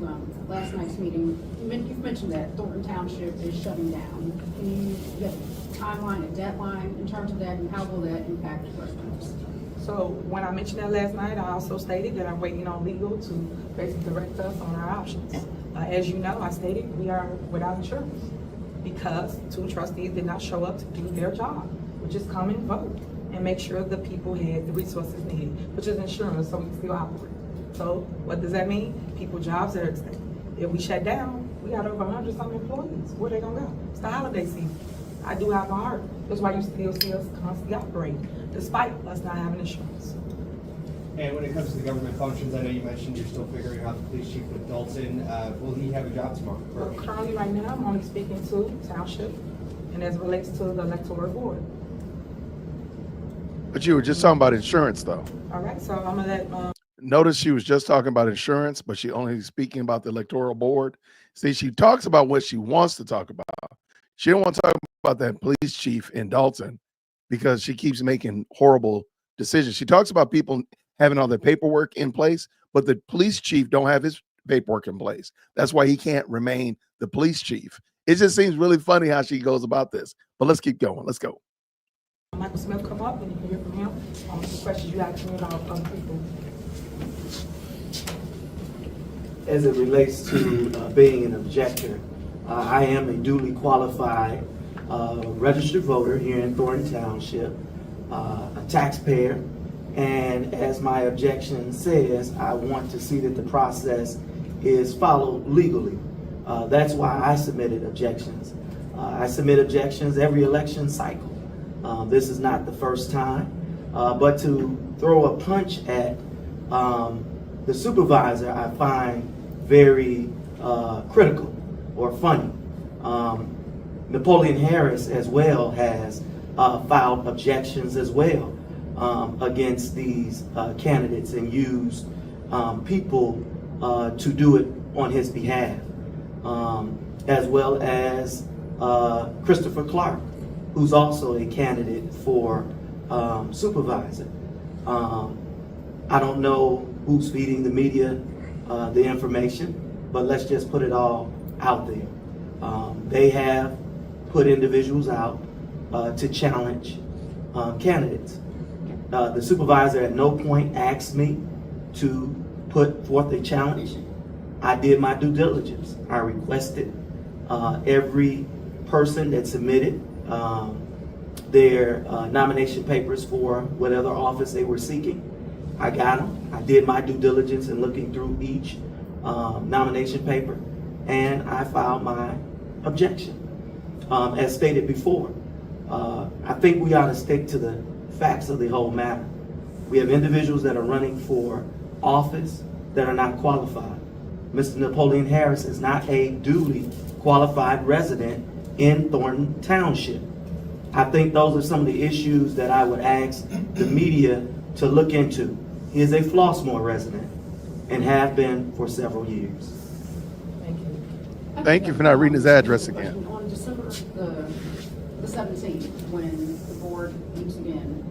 S9: last night's meeting, you've mentioned that Thornton Township is shutting down. Can you give a timeline, a deadline in terms of that, and how will that impact residents?
S2: So when I mentioned that last night, I also stated that I'm waiting on legal to basically direct us on our options. As you know, I stated we are without insurance because 2 trustees did not show up to do their job, which is come and vote and make sure the people had the resources needed, which is insurance, so we can still operate. So what does that mean? People jobs are at stake. If we shut down, we got over 100-some employees. Where they gonna go? It's the holiday season. I do have a heart. That's why you still see us constantly operating, despite us not having insurance.
S8: And when it comes to the government functions, I know you mentioned you're still figuring out the police chief with Dolton. Will he have a job tomorrow?
S2: Well, currently, right now, I'm only speaking to township, and as it relates to the electoral board.
S1: But you were just talking about insurance, though.
S2: All right, so I'm gonna let.
S1: Notice she was just talking about insurance, but she only speaking about the electoral board. See, she talks about what she wants to talk about. She don't want to talk about that police chief in Dolton because she keeps making horrible decisions. She talks about people having all their paperwork in place, but the police chief don't have his paperwork in place. That's why he can't remain the police chief. It just seems really funny how she goes about this. But let's keep going. Let's go.
S2: Michael Smith come up and you can hear from him. The questions you asked me about other people.
S7: As it relates to being an objector, I am a duly qualified registered voter here in Thornton Township, a taxpayer, and as my objection says, I want to see that the process is followed legally. That's why I submitted objections. I submit objections every election cycle. This is not the first time, but to throw a punch at the supervisor, I find very critical or funny. Napoleon Harris as well has filed objections as well against these candidates and used people to do it on his behalf, as well as Christopher Clark, who's also a candidate for supervisor. I don't know who's feeding the media the information, but let's just put it all out there. They have put individuals out to challenge candidates. The supervisor at no point asked me to put forth a challenge. I did my due diligence. I requested every person that submitted their nomination papers for whatever office they were seeking. I got them. I did my due diligence in looking through each nomination paper, and I filed my objection. As stated before, I think we ought to stick to the facts of the whole matter. We have individuals that are running for office that are not qualified. Mr. Napoleon Harris is not a duly qualified resident in Thornton Township. I think those are some of the issues that I would ask the media to look into. He is a Flossmoor resident and have been for several years.
S2: Thank you.
S1: Thank you for not reading his address again.
S9: On December the 17th, when the board meets again,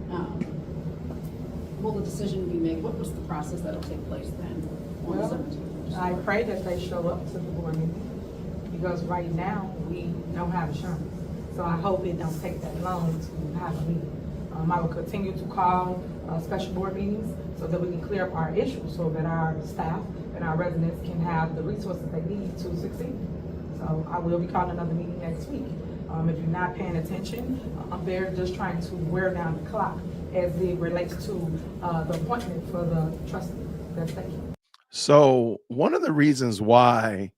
S9: will the decision be made? What was the process that'll take place then on the 17th?
S2: I pray that they show up to the board meeting because right now we don't have insurance. So I hope it don't take that long to have a meeting. I will continue to call special board meetings so that we can clear up our issues so that our staff and our residents can have the resources they need to succeed. So I will be calling another meeting next week. If you're not paying attention, they're just trying to wear down the clock as it relates to the appointment for the trustee. That's thank you.
S1: So one of the reasons why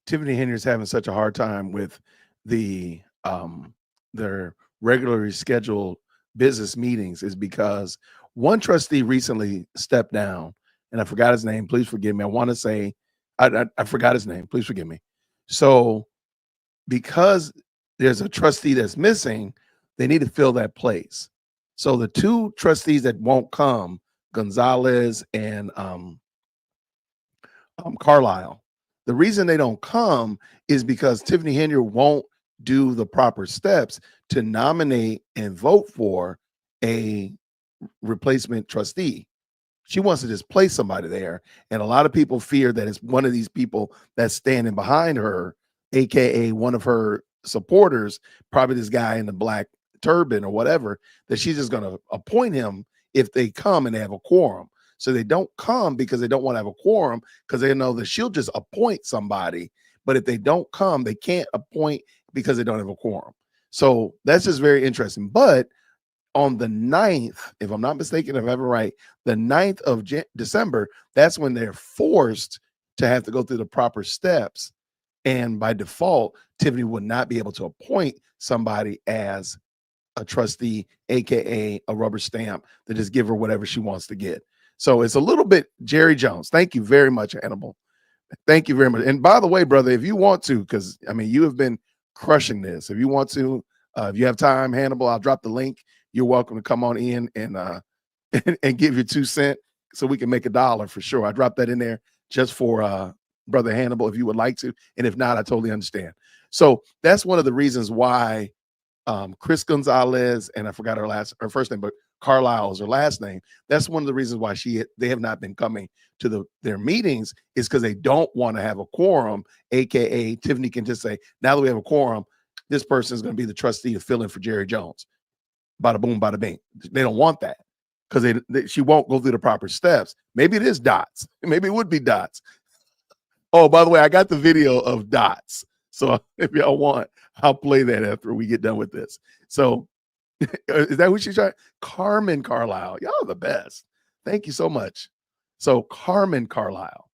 S1: Tiffany Henyard is having such a hard time with the their regularly scheduled business meetings is because one trustee recently stepped down, and I forgot his name. Please forgive me. I want to say I forgot his name. Please forgive me. So because there's a trustee that's missing, they need to fill that place. So the 2 trustees that won't come, Gonzalez and Carlisle, the reason they don't come is because Tiffany Henyard won't do the proper steps to nominate and vote for a replacement trustee. She wants to just place somebody there. And a lot of people fear that it's one of these people that's standing behind her, AKA one of her supporters, probably this guy in the black turban or whatever, that she's just going to appoint him if they come and they have a quorum. So they don't come because they don't want to have a quorum, because they know that she'll just appoint somebody. But if they don't come, they can't appoint because they don't have a quorum. So that's just very interesting. But on the 9th, if I'm not mistaken, if I'm ever right, the 9th of December, that's when they're forced to have to go through the proper steps. And by default, Tiffany would not be able to appoint somebody as a trustee, AKA a rubber stamp, to just give her whatever she wants to get. So it's a little bit Jerry Jones. Thank you very much, Hannibal. Thank you very much. And by the way, brother, if you want to, because I mean, you have been crushing this. If you want to, if you have time, Hannibal, I'll drop the link. You're welcome to come on in and and give your 2 cents so we can make $1 for sure. I dropped that in there just for brother Hannibal, if you would like to. And if not, I totally understand. So that's one of the reasons why Chris Gonzalez, and I forgot her first name, but Carlisle is her last name. That's one of the reasons why they have not been coming to their meetings, is because they don't want to have a quorum, AKA Tiffany can just say, now that we have a quorum, this person is going to be the trustee to fill in for Jerry Jones. Bada boom, bada bing. They don't want that because she won't go through the proper steps. Maybe it is dots. Maybe it would be dots. Oh, by the way, I got the video of dots. So if y'all want, I'll play that after we get done with this. So is that who she's trying? Carmen Carlisle. Y'all are the best. Thank you so much. So Carmen Carlisle.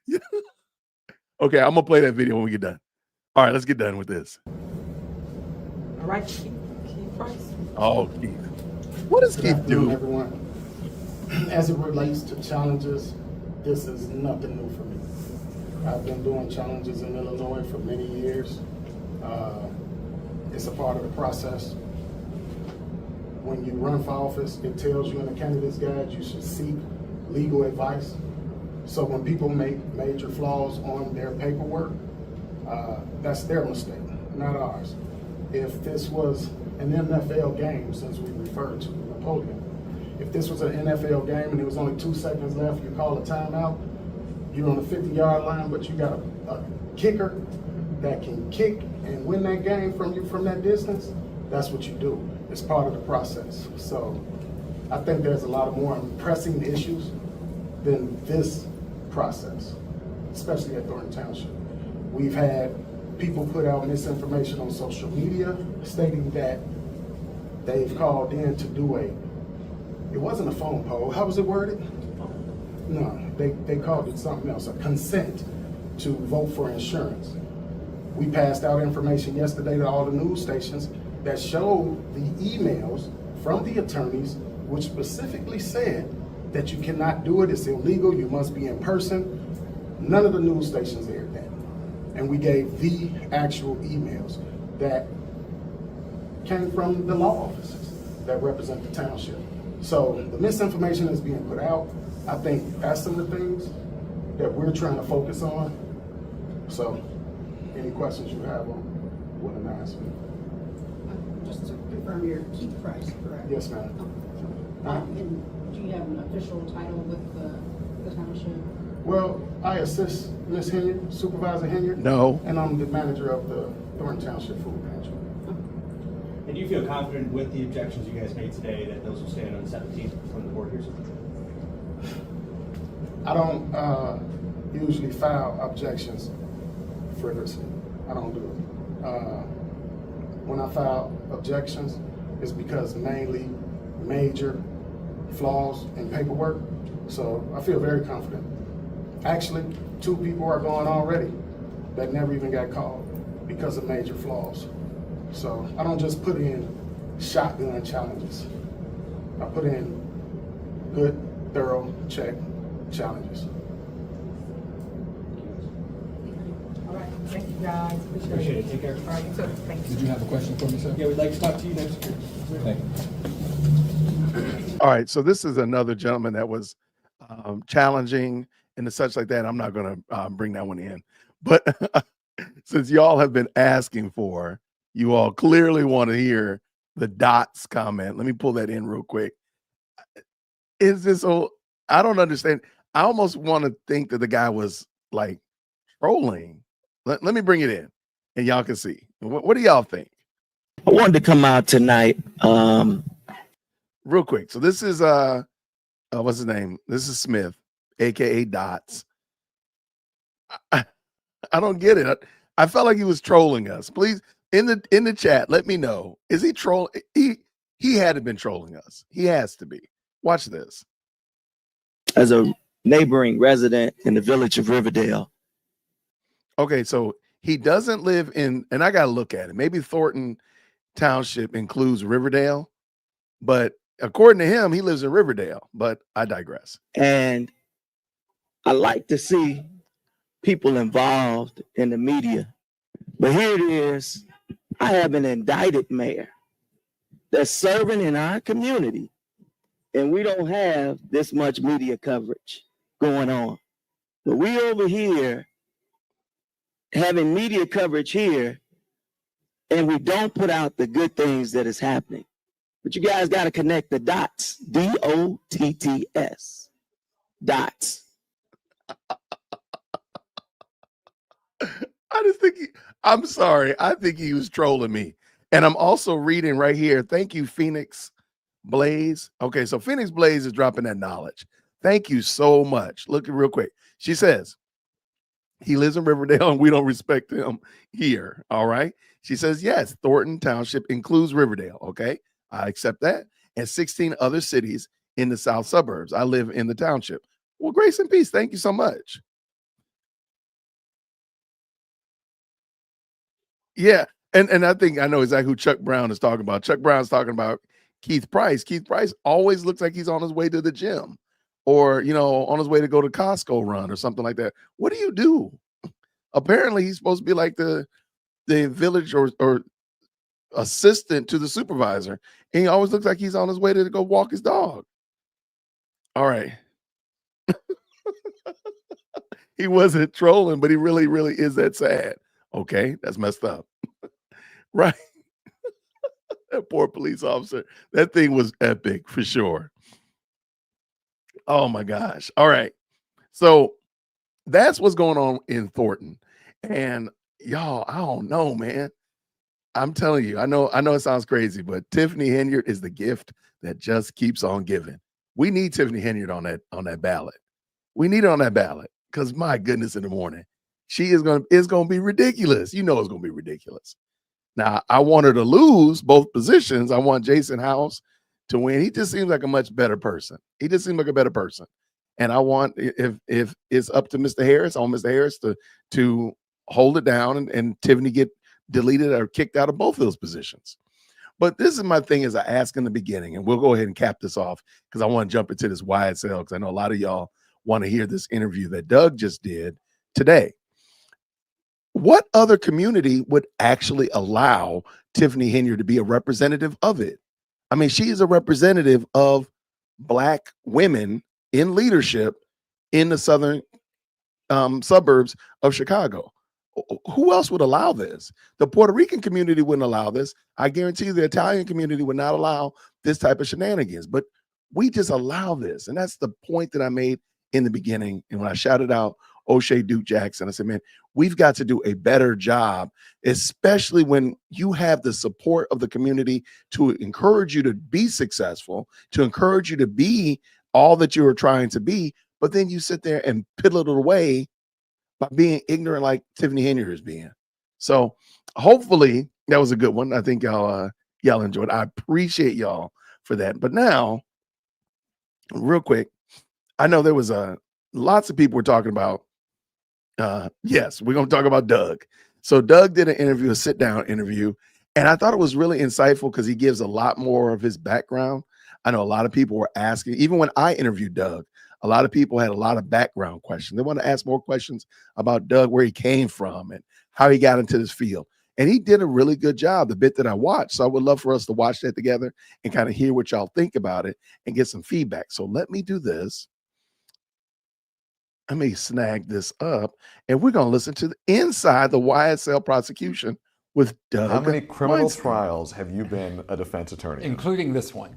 S1: Yeah. Okay, I'm gonna play that video when we get done. All right, let's get done with this.
S2: All right, Keith Price.
S1: Oh, Keith. What does Keith do?
S6: Everyone, as it relates to challenges, this is nothing new for me. I've been doing challenges in Illinois for many years. It's a part of the process. When you run for office, it tells you in the candidate's guide you should seek legal advice. So when people make major flaws on their paperwork, that's their mistake, not ours. If this was an NFL game, since we referred to Napoleon, if this was an NFL game and there was only 2 seconds left, you call a timeout, you're on the 50-yard line, but you got a kicker that can kick and win that game from that distance, that's what you do. It's part of the process. So I think there's a lot of more pressing issues than this process, especially at Thornton Township. We've had people put out misinformation on social media stating that they've called in to do it wasn't a phone poll. How was it worded? No, they called it something else, a consent to vote for insurance. We passed out information yesterday to all the news stations that showed the emails from the attorneys, which specifically said that you cannot do it, it's illegal, you must be in person. None of the news stations aired that. And we gave the actual emails that came from the law offices that represent the township. So the misinformation is being put out. I think that's some of the things that we're trying to focus on. So any questions you have on what I'm asking?
S9: Just to confirm, your Keith Price, correct?
S6: Yes, ma'am.
S9: And do you have an official title with the township?
S6: Well, I assist Ms. Henyard, Supervisor Henyard.
S1: No.
S6: And I'm the manager of the Thornton Township Food Pantry.
S8: And do you feel confident with the objections you guys made today that those will stand on the 17th from the board here?
S6: I don't usually file objections frivolously. I don't do it. When I file objections, it's because mainly major flaws in paperwork. So I feel very confident. Actually, 2 people are gone already that never even got called because of major flaws. So I don't just put in shotgun challenges. I put in good, thorough, check challenges.
S2: All right, thank you guys.
S8: Appreciate it. Take care.
S2: All right, you too. Thank you.
S10: Did you have a question for me, sir?
S8: Yeah, we'd like to talk to you next.
S10: Thank you.
S1: All right, so this is another gentleman that was challenging and such like that. I'm not going to bring that one in, but since y'all have been asking for, you all clearly want to hear the dots comment. Let me pull that in real quick. Is this so? I don't understand. I almost want to think that the guy was like trolling. Let me bring it in and y'all can see. What do y'all think?
S7: I wanted to come out tonight.
S1: Real quick. So this is what's his name? This is Smith, aka Dots. I don't get it. I felt like he was trolling us. Please, in the chat, let me know. Is he troll? He had to been trolling us. He has to be. Watch this.
S7: As a neighboring resident in the village of Riverdale.
S1: Okay, so he doesn't live in, and I got to look at it. Maybe Thornton Township includes Riverdale, but according to him, he lives in Riverdale. But I digress.
S7: And I like to see people involved in the media. But here it is. I have an indicted mayor that's serving in our community, and we don't have this much media coverage going on. But we over here having media coverage here, and we don't put out the good things that is happening. But you guys got to connect the dots. DOTTS. Dots.
S1: I just think I'm sorry. I think he was trolling me. And I'm also reading right here. Thank you, Phoenix Blaze. Okay, so Phoenix Blaze is dropping that knowledge. Thank you so much. Look real quick. She says, he lives in Riverdale and we don't respect him here. All right. She says, yes, Thornton Township includes Riverdale. Okay. I accept that. And 16 other cities in the south suburbs. I live in the township. Well, grace and peace. Thank you so much. Yeah. And I think I know exactly who Chuck Brown is talking about. Chuck Brown's talking about Keith Price. Keith Price always looks like he's on his way to the gym or, you know, on his way to go to Costco run or something like that. What do you do? Apparently he's supposed to be like the village or assistant to the supervisor. And he always looks like he's on his way to go walk his dog. All right. He wasn't trolling, but he really, really is that sad. Okay, that's messed up. Right. That poor police officer. That thing was epic for sure. Oh my gosh. All right. So that's what's going on in Thornton. And y'all, I don't know, man. I'm telling you, I know it sounds crazy, but Tiffany Henyard is the gift that just keeps on giving. We need Tiffany Henyard on that ballot. We need her on that ballot because my goodness, in the morning, it's gonna be ridiculous. You know it's gonna be ridiculous. Now, I want her to lose both positions. I want Jason House to win. He just seems like a much better person. He just seems like a better person. And I want, if it's up to Mr. Harris, I want Mr. Harris to hold it down and Tiffany get deleted or kicked out of both of those positions. But this is my thing as I asked in the beginning, and we'll go ahead and cap this off because I want to jump into this YSL because I know a lot of y'all want to hear this interview that Doug just did today. What other community would actually allow Tiffany Henyard to be a representative of it? I mean, she is a representative of Black women in leadership in the southern suburbs of Chicago. Who else would allow this? The Puerto Rican community wouldn't allow this. I guarantee you the Italian community would not allow this type of shenanigans, but we just allow this. And that's the point that I made in the beginning. And when I shouted out O'Shea Duke Jackson, I said, man, we've got to do a better job, especially when you have the support of the community to encourage you to be successful, to encourage you to be all that you are trying to be, but then you sit there and piddle it away by being ignorant like Tiffany Henyard is being. So hopefully that was a good one. I think y'all enjoyed it. I appreciate y'all for that. But now, real quick, I know there was lots of people were talking about, yes, we're going to talk about Doug. So Doug did an interview, a sit-down interview, and I thought it was really insightful because he gives a lot more of his background. I know a lot of people were asking, even when I interviewed Doug, a lot of people had a lot of background questions. They want to ask more questions about Doug, where he came from and how he got into this field. And he did a really good job, the bit that I watched. So I would love for us to watch that together and kind of hear what y'all think about it and get some feedback. So let me do this. Let me snag this up and we're going to listen to inside the YSL prosecution with Doug.
S11: How many criminal
S1: Weinstein.
S11: trials have you been a defense attorney in?
S10: Including this one.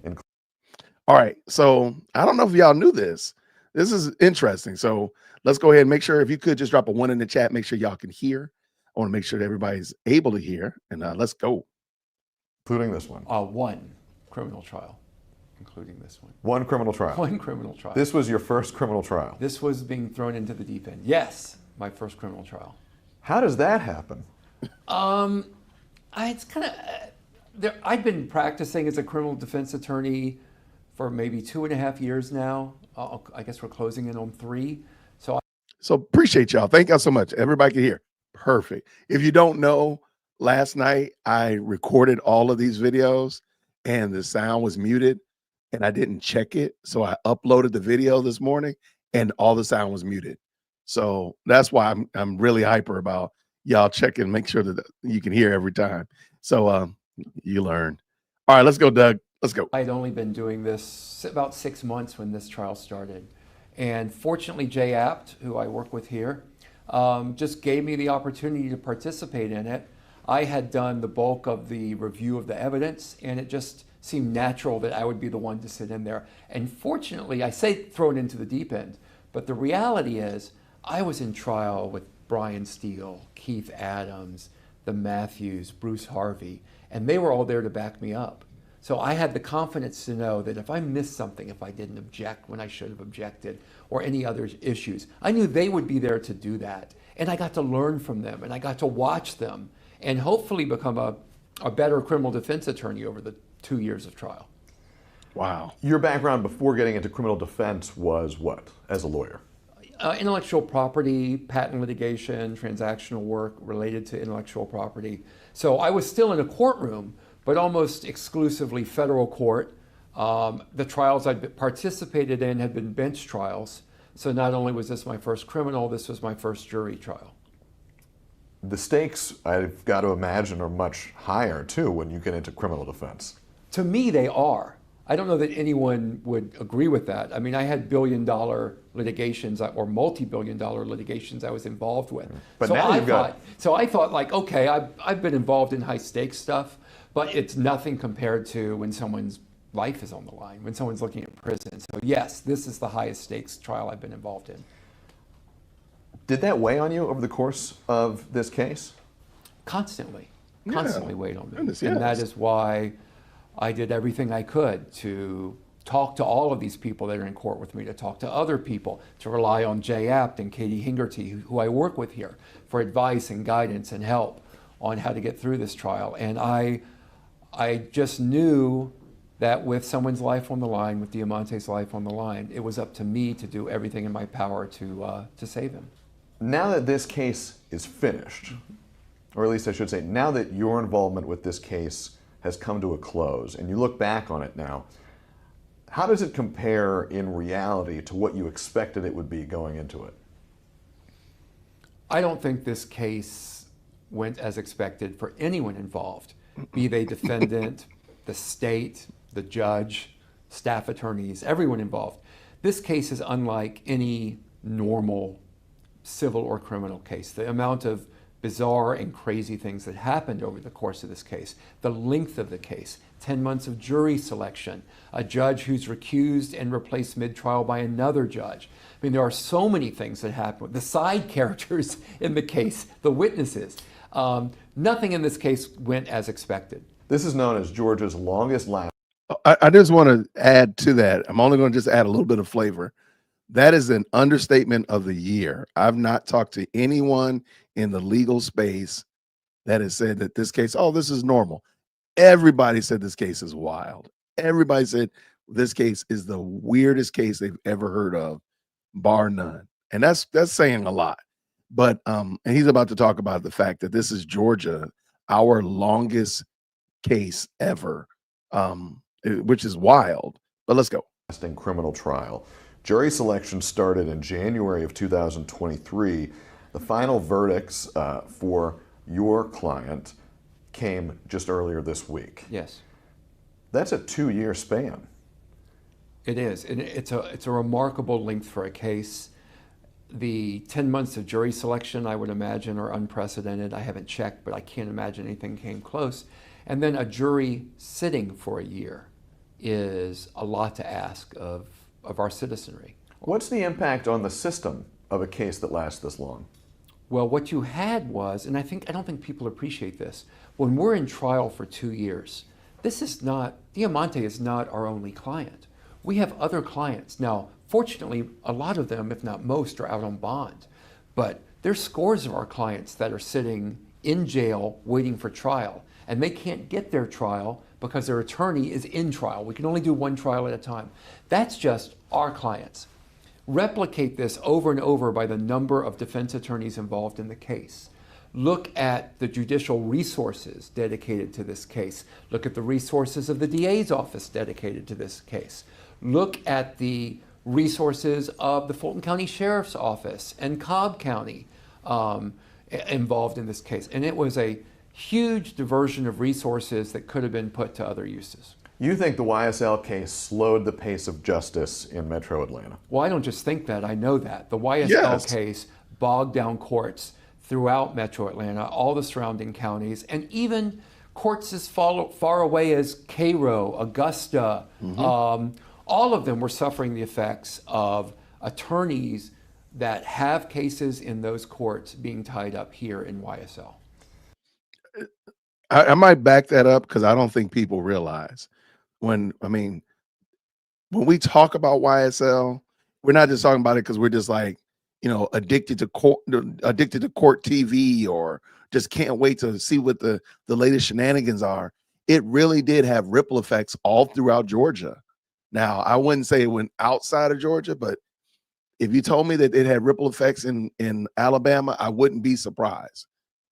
S1: All right. So I don't know if y'all knew this. This is interesting. So let's go ahead and make sure, if you could just drop a 1 in the chat, make sure y'all can hear. I want to make sure that everybody's able to hear. And let's go.
S11: including this one?
S12: One criminal trial, including this one.
S11: One criminal trial?
S12: One criminal trial.
S11: This was your first criminal trial?
S12: This was being thrown into the deep end. Yes, my first criminal trial.
S11: How does that happen?
S12: It's kind of, I've been practicing as a criminal defense attorney for maybe 2.5 years now. I guess we're closing in on 3.
S1: So appreciate y'all. Thank y'all so much. Everybody can hear. Perfect. If you don't know, last night I recorded all of these videos and the sound was muted and I didn't check it. So I uploaded the video this morning and all the sound was muted. So that's why I'm really hyper about y'all checking, make sure that you can hear every time. So you learn. All right, let's go, Doug. Let's go.
S12: I'd only been doing this about 6 months when this trial started. And fortunately, Jay Apt, who I work with here, just gave me the opportunity to participate in it. I had done the bulk of the review of the evidence, and it just seemed natural that I would be the one to sit in there. And fortunately, I say thrown into the deep end, but the reality is I was in trial with Brian Steele, Keith Adams, the Matthews, Bruce Harvey, and they were all there to back me up. So I had the confidence to know that if I missed something, if I didn't object when I should have objected, or any other issues, I knew they would be there to do that. And I got to learn from them, and I got to watch them, and hopefully become a better criminal defense attorney over the 2 years of trial.
S1: Wow.
S11: Your background before getting into criminal defense was what, as a lawyer?
S12: Intellectual property, patent litigation, transactional work related to intellectual property. So I was still in a courtroom, but almost exclusively federal court. The trials I'd participated in had been bench trials. So not only was this my first criminal, this was my first jury trial.
S11: The stakes, I've got to imagine, are much higher too when you get into criminal defense.
S12: To me, they are. I don't know that anyone would agree with that. I mean, I had billion-dollar litigations or multi-billion-dollar litigations I was involved with.
S11: But
S12: so
S11: now
S12: I thought, like, okay, I've been involved in high-stakes stuff, but it's nothing compared to when someone's life is on the line, when someone's looking at prison. So yes, this is the highest stakes trial I've been involved in.
S11: Did that weigh on you over the course of this case?
S12: Constantly
S1: Yeah.
S12: weighed on me.
S1: Goodness,
S12: And that
S1: yes.
S12: is why I did everything I could to talk to all of these people that are in court with me, to talk to other people, to rely on Jay Apt and Katie Hingerty, who I work with here, for advice and guidance and help on how to get through this trial. And I just knew that with someone's life on the line, with Diamante's life on the line, it was up to me to do everything in my power to save him.
S11: Now that this case is finished, or at least I should say, now that your involvement with this case has come to a close and you look back on it now, how does it compare in reality to what you expected it would be going into it?
S12: I don't think this case went as expected for anyone involved, be they defendant, the state, the judge, staff attorneys, everyone involved. This case is unlike any normal civil or criminal case. The amount of bizarre and crazy things that happened over the course of this case, the length of the case, 10 months of jury selection, a judge who's recused and replaced mid-trial by another judge. I mean, there are so many things that happen. The side characters in the case, the witnesses. Nothing in this case went as expected.
S11: This is known as Georgia's longest lasting.
S1: I just want to add to that. I'm only going to just add a little bit of flavor. That is an understatement of the year. I've not talked to anyone in the legal space that has said that this case, oh, this is normal. Everybody said this case is wild. Everybody said this case is the weirdest case they've ever heard of, bar none. And that's saying a lot. But and he's about to talk about the fact that this is Georgia, our longest case ever, which is wild. But let's go.
S11: Criminal trial. Jury selection started in January of 2023. The final verdicts for your client came just earlier this week.
S12: Yes.
S11: That's a 2-year span.
S12: It is. And it's a remarkable length for a case. The 10 months of jury selection, I would imagine, are unprecedented. I haven't checked, but I can't imagine anything came close. And then a jury sitting for a year is a lot to ask of our citizenry.
S11: What's the impact on the system of a case that lasts this long?
S12: Well, what you had was, and I don't think people appreciate this, when we're in trial for 2 years, Diamante is not our only client. We have other clients. Now, fortunately, a lot of them, if not most, are out on bond. But there's scores of our clients that are sitting in jail waiting for trial, and they can't get their trial because their attorney is in trial. We can only do one trial at a time. That's just our clients. Replicate this over and over by the number of defense attorneys involved in the case. Look at the judicial resources dedicated to this case. Look at the resources of the DA's office dedicated to this case. Look at the resources of the Fulton County Sheriff's Office and Cobb County involved in this case. And it was a huge diversion of resources that could have been put to other uses.
S11: You think the YSL case slowed the pace of justice in Metro Atlanta?
S12: Well, I don't just think that, I know that. The YSL
S1: Yes.
S12: case bogged down courts throughout Metro Atlanta, all the surrounding counties, and even courts as far away as Cairo, Augusta. All of them were suffering the effects of attorneys that have cases in those courts being tied up here in YSL.
S1: I might back that up because I don't think people realize when we talk about YSL, we're not just talking about it because we're just like, addicted to court TV, or just can't wait to see what the latest shenanigans are. It really did have ripple effects all throughout Georgia. Now, I wouldn't say it went outside of Georgia, but if you told me that it had ripple effects in Alabama, I wouldn't be surprised.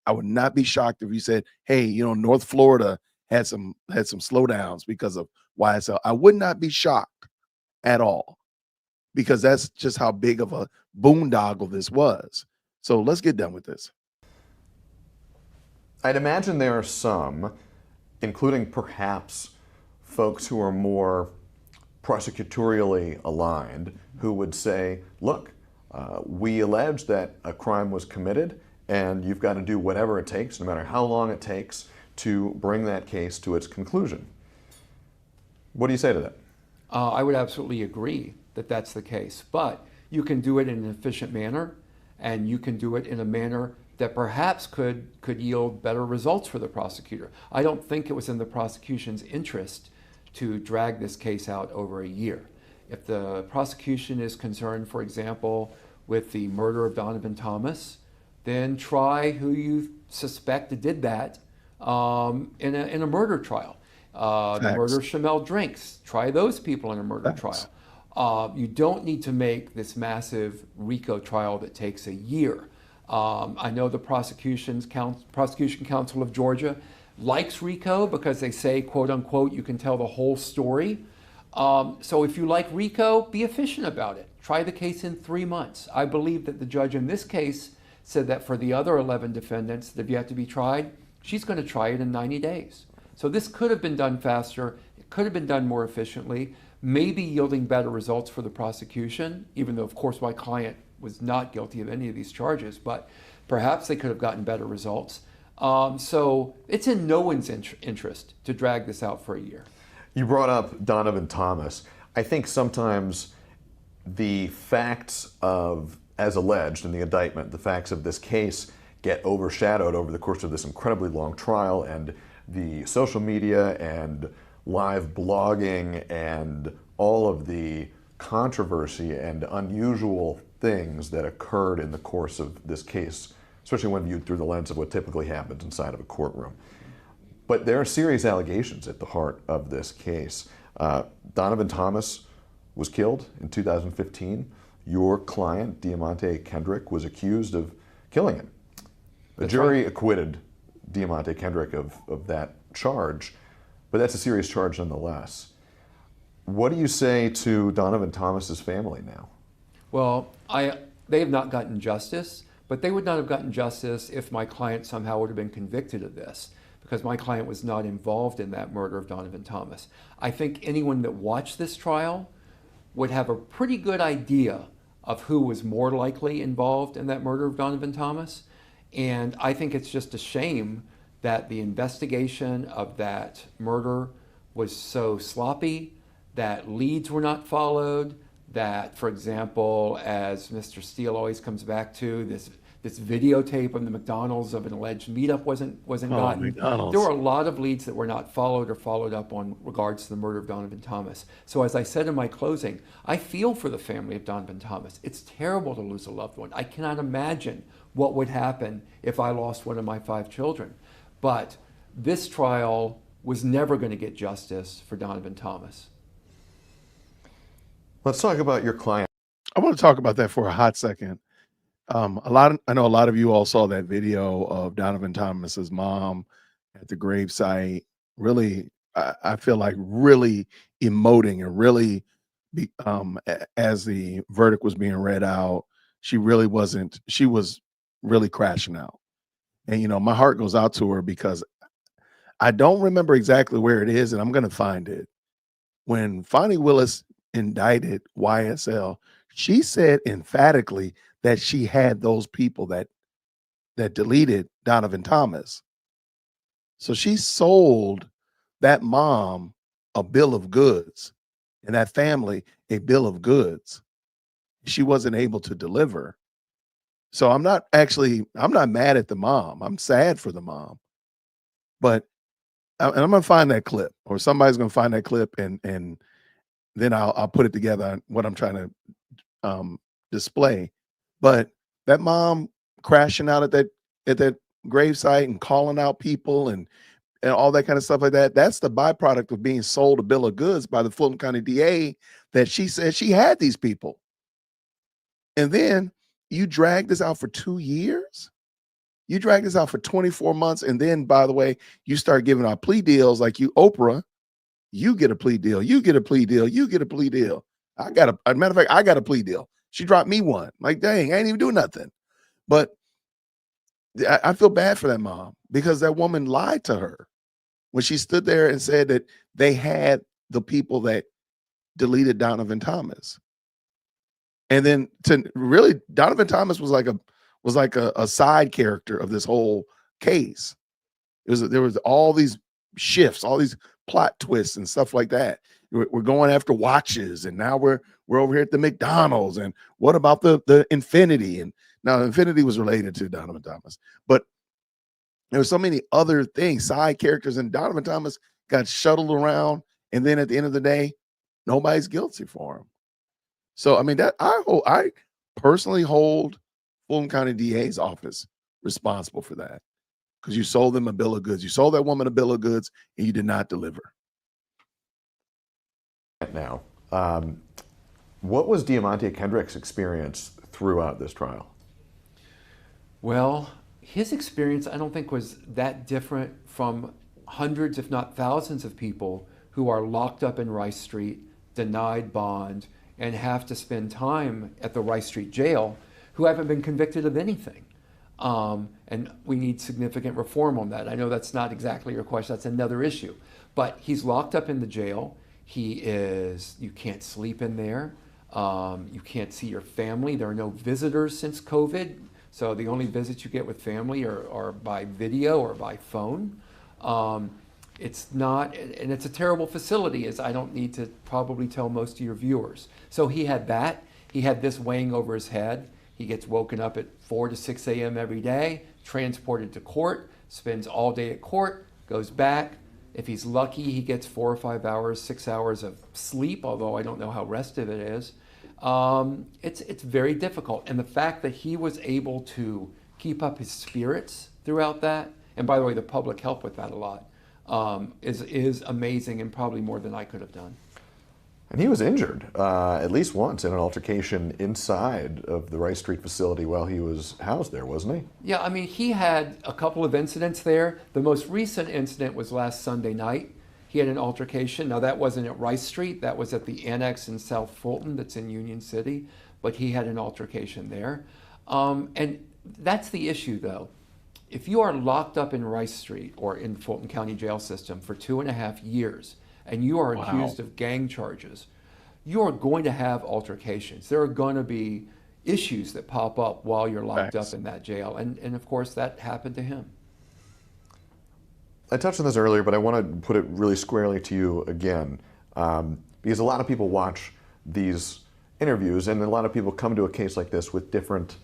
S1: I would not be shocked if you said, hey, North Florida had some slowdowns because of YSL. I would not be shocked at all, because that's just how big of a boondoggle this was. So let's get done with this.
S11: I'd imagine there are some, including perhaps folks who are more prosecutorially aligned, who would say, look, we allege that a crime was committed, and you've got to do whatever it takes, no matter how long it takes, to bring that case to its conclusion. What do you say to that?
S12: I would absolutely agree that that's the case, but you can do it in an efficient manner, and you can do it in a manner that perhaps could yield better results for the prosecutor. I don't think it was in the prosecution's interest to drag this case out over a year. If the prosecution is concerned, for example, with the murder of Donovan Thomas, then try who you suspect did that in a murder trial. The murder of Shamel Drinks, try those people in a murder trial. You don't need to make this massive RICO trial that takes a year. I know the Prosecution Council of Georgia likes RICO because they say, quote unquote, you can tell the whole story. So if you like RICO, be efficient about it. Try the case in 3 months. I believe that the judge in this case said that for the other 11 defendants that have yet to be tried, she's going to try it in 90 days. So this could have been done faster. It could have been done more efficiently, maybe yielding better results for the prosecution, even though, of course, my client was not guilty of any of these charges, but perhaps they could have gotten better results. So it's in no one's interest to drag this out for a year.
S11: You brought up Donovan Thomas. I think sometimes the facts of, as alleged in the indictment, the facts of this case get overshadowed over the course of this incredibly long trial, and the social media and live blogging and all of the controversy and unusual things that occurred in the course of this case, especially when viewed through the lens of what typically happens inside of a courtroom. But there are serious allegations at the heart of this case. Donovan Thomas was killed in 2015. Your client, Diamante Kendrick, was accused of killing him. The jury acquitted Diamante Kendrick of that charge, but that's a serious charge nonetheless. What do you say to Donovan Thomas's family now?
S12: Well, they have not gotten justice, but they would not have gotten justice if my client somehow would have been convicted of this, because my client was not involved in that murder of Donovan Thomas. I think anyone that watched this trial would have a pretty good idea of who was more likely involved in that murder of Donovan Thomas. And I think it's just a shame that the investigation of that murder was so sloppy, that leads were not followed, that, for example, as Mr. Steele always comes back to, This videotape of the McDonald's of an alleged meetup wasn't gotten.
S1: McDonald's.
S12: There were a lot of leads that were not followed or followed up on regards to the murder of Donovan Thomas. So as I said in my closing, I feel for the family of Donovan Thomas. It's terrible to lose a loved one. I cannot imagine what would happen if I lost one of my 5 children. But this trial was never going to get justice for Donovan Thomas.
S11: Let's talk about your client.
S1: I want to talk about that for a hot second. I know a lot of you all saw that video of Donovan Thomas's mom at the gravesite. Really, I feel like really emoting and really, as the verdict was being read out, she was really crashing out. And, my heart goes out to her because I don't remember exactly where it is, and I'm going to find it. When Fonnie Willis indicted YSL, she said emphatically that she had those people that deleted Donovan Thomas. So she sold that mom a bill of goods and that family a bill of goods. She wasn't able to deliver. So I'm not mad at the mom. I'm sad for the mom. But and I'm gonna find that clip, or somebody's gonna find that clip, and then I'll put it together on what I'm trying to display. But that mom crashing out at that gravesite and calling out people and all that kind of stuff like that, that's the byproduct of being sold a bill of goods by the Fulton County DA that she said she had these people. And then you drag this out for 2 years. You drag this out for 24 months. And then, by the way, you start giving out plea deals like Oprah. You get a plea deal. You get a plea deal. You get a plea deal. As a matter of fact, I got a plea deal. She dropped me one. Like, dang, I ain't even do nothing. But I feel bad for that mom because that woman lied to her when she stood there and said that they had the people that deleted Donovan Thomas. And then Donovan Thomas was like a side character of this whole case. There was all these shifts, all these plot twists and stuff like that. We're going after watches, and now we're over here at the McDonald's. And what about the Infinity? And now Infinity was related to Donovan Thomas, but there were so many other things, side characters, and Donovan Thomas got shuttled around. And then at the end of the day, nobody's guilty for him. So I mean, that I personally hold Fulton County DA's office responsible for that, because you sold them a bill of goods. You sold that woman a bill of goods, and you did not deliver.
S11: Now, what was Diamante Kendrick's experience throughout this trial?
S12: Well, his experience, I don't think, was that different from hundreds, if not thousands, of people who are locked up in Rice Street, denied bond, and have to spend time at the Rice Street jail who haven't been convicted of anything. And we need significant reform on that. I know that's not exactly your question, that's another issue. But he's locked up in the jail. You can't sleep in there. You can't see your family. There are no visitors since COVID. So the only visits you get with family are by video or by phone. It's not, and it's a terrible facility, as I don't need to probably tell most of your viewers. So he had that. He had this weighing over his head. He gets woken up at 4 to 6 a.m. every day, transported to court, spends all day at court, goes back. If he's lucky, he gets 4 or 5 hours, 6 hours of sleep, although I don't know how restive it is. It's very difficult. And the fact that he was able to keep up his spirits throughout that, and by the way, the public helped with that a lot, is amazing, and probably more than I could have done.
S11: And he was injured at least once in an altercation inside of the Rice Street facility while he was housed there, wasn't he?
S12: Yeah, I mean, he had a couple of incidents there. The most recent incident was last Sunday night. He had an altercation. Now, that wasn't at Rice Street. That was at the Annex in South Fulton that's in Union City. But he had an altercation there. And that's the issue, though. If you are locked up in Rice Street or in Fulton County Jail System for 2.5 years, and you are accused of gang charges, you are going to have altercations. There are going to be issues that pop up while you're locked up in that jail. And of course, that happened to him.
S11: I touched on this earlier, but I want to put it really squarely to you again, because a lot of people watch these interviews, and a lot of people come to a case like this with different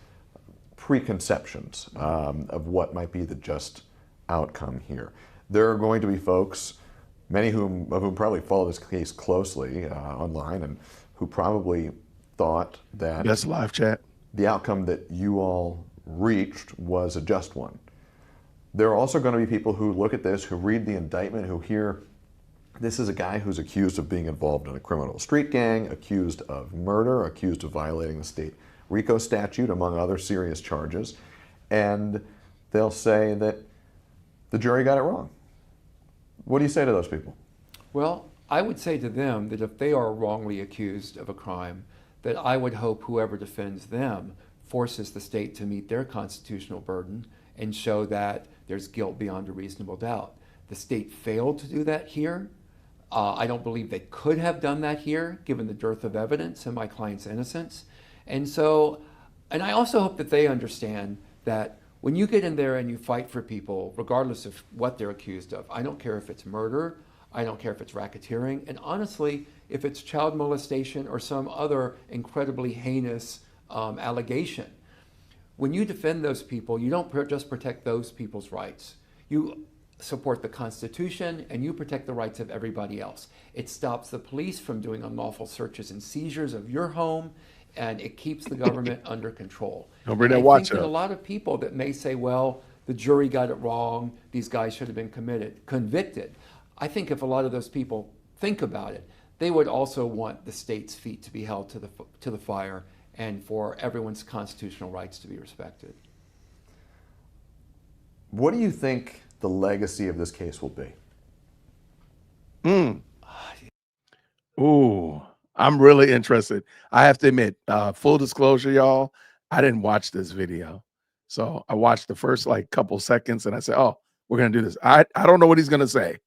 S11: preconceptions of what might be the just outcome here. There are going to be folks, many of whom probably follow this case closely online, and who probably thought that
S1: Yes, live chat.
S11: the outcome that you all reached was a just one. There are also going to be people who look at this, who read the indictment, who hear this is a guy who's accused of being involved in a criminal street gang, accused of murder, accused of violating the state RICO statute, among other serious charges, and they'll say that the jury got it wrong. What do you say to those people?
S12: Well, I would say to them that if they are wrongly accused of a crime, that I would hope whoever defends them forces the state to meet their constitutional burden and show that there's guilt beyond a reasonable doubt. The state failed to do that here. I don't believe they could have done that here, given the dearth of evidence and my client's innocence. And I also hope that they understand that when you get in there and you fight for people, regardless of what they're accused of, I don't care if it's murder, I don't care if it's racketeering, and honestly, if it's child molestation or some other incredibly heinous allegation, when you defend those people, you don't just protect those people's rights. You support the Constitution and you protect the rights of everybody else. It stops the police from doing unlawful searches and seizures of your home, and it keeps the government under control.
S1: Don't bring that
S12: I
S1: watch
S12: think that
S1: up.
S12: a lot of people that may say, well, the jury got it wrong, these guys should have been convicted. I think if a lot of those people think about it, they would also want the state's feet to be held to the fire and for everyone's constitutional rights to be respected.
S11: What do you think the legacy of this case will be?
S1: Ooh, I'm really interested. I have to admit, full disclosure, y'all, I didn't watch this video. So I watched the first like couple seconds and I said, oh, we're going to do this. I don't know what he's going to say,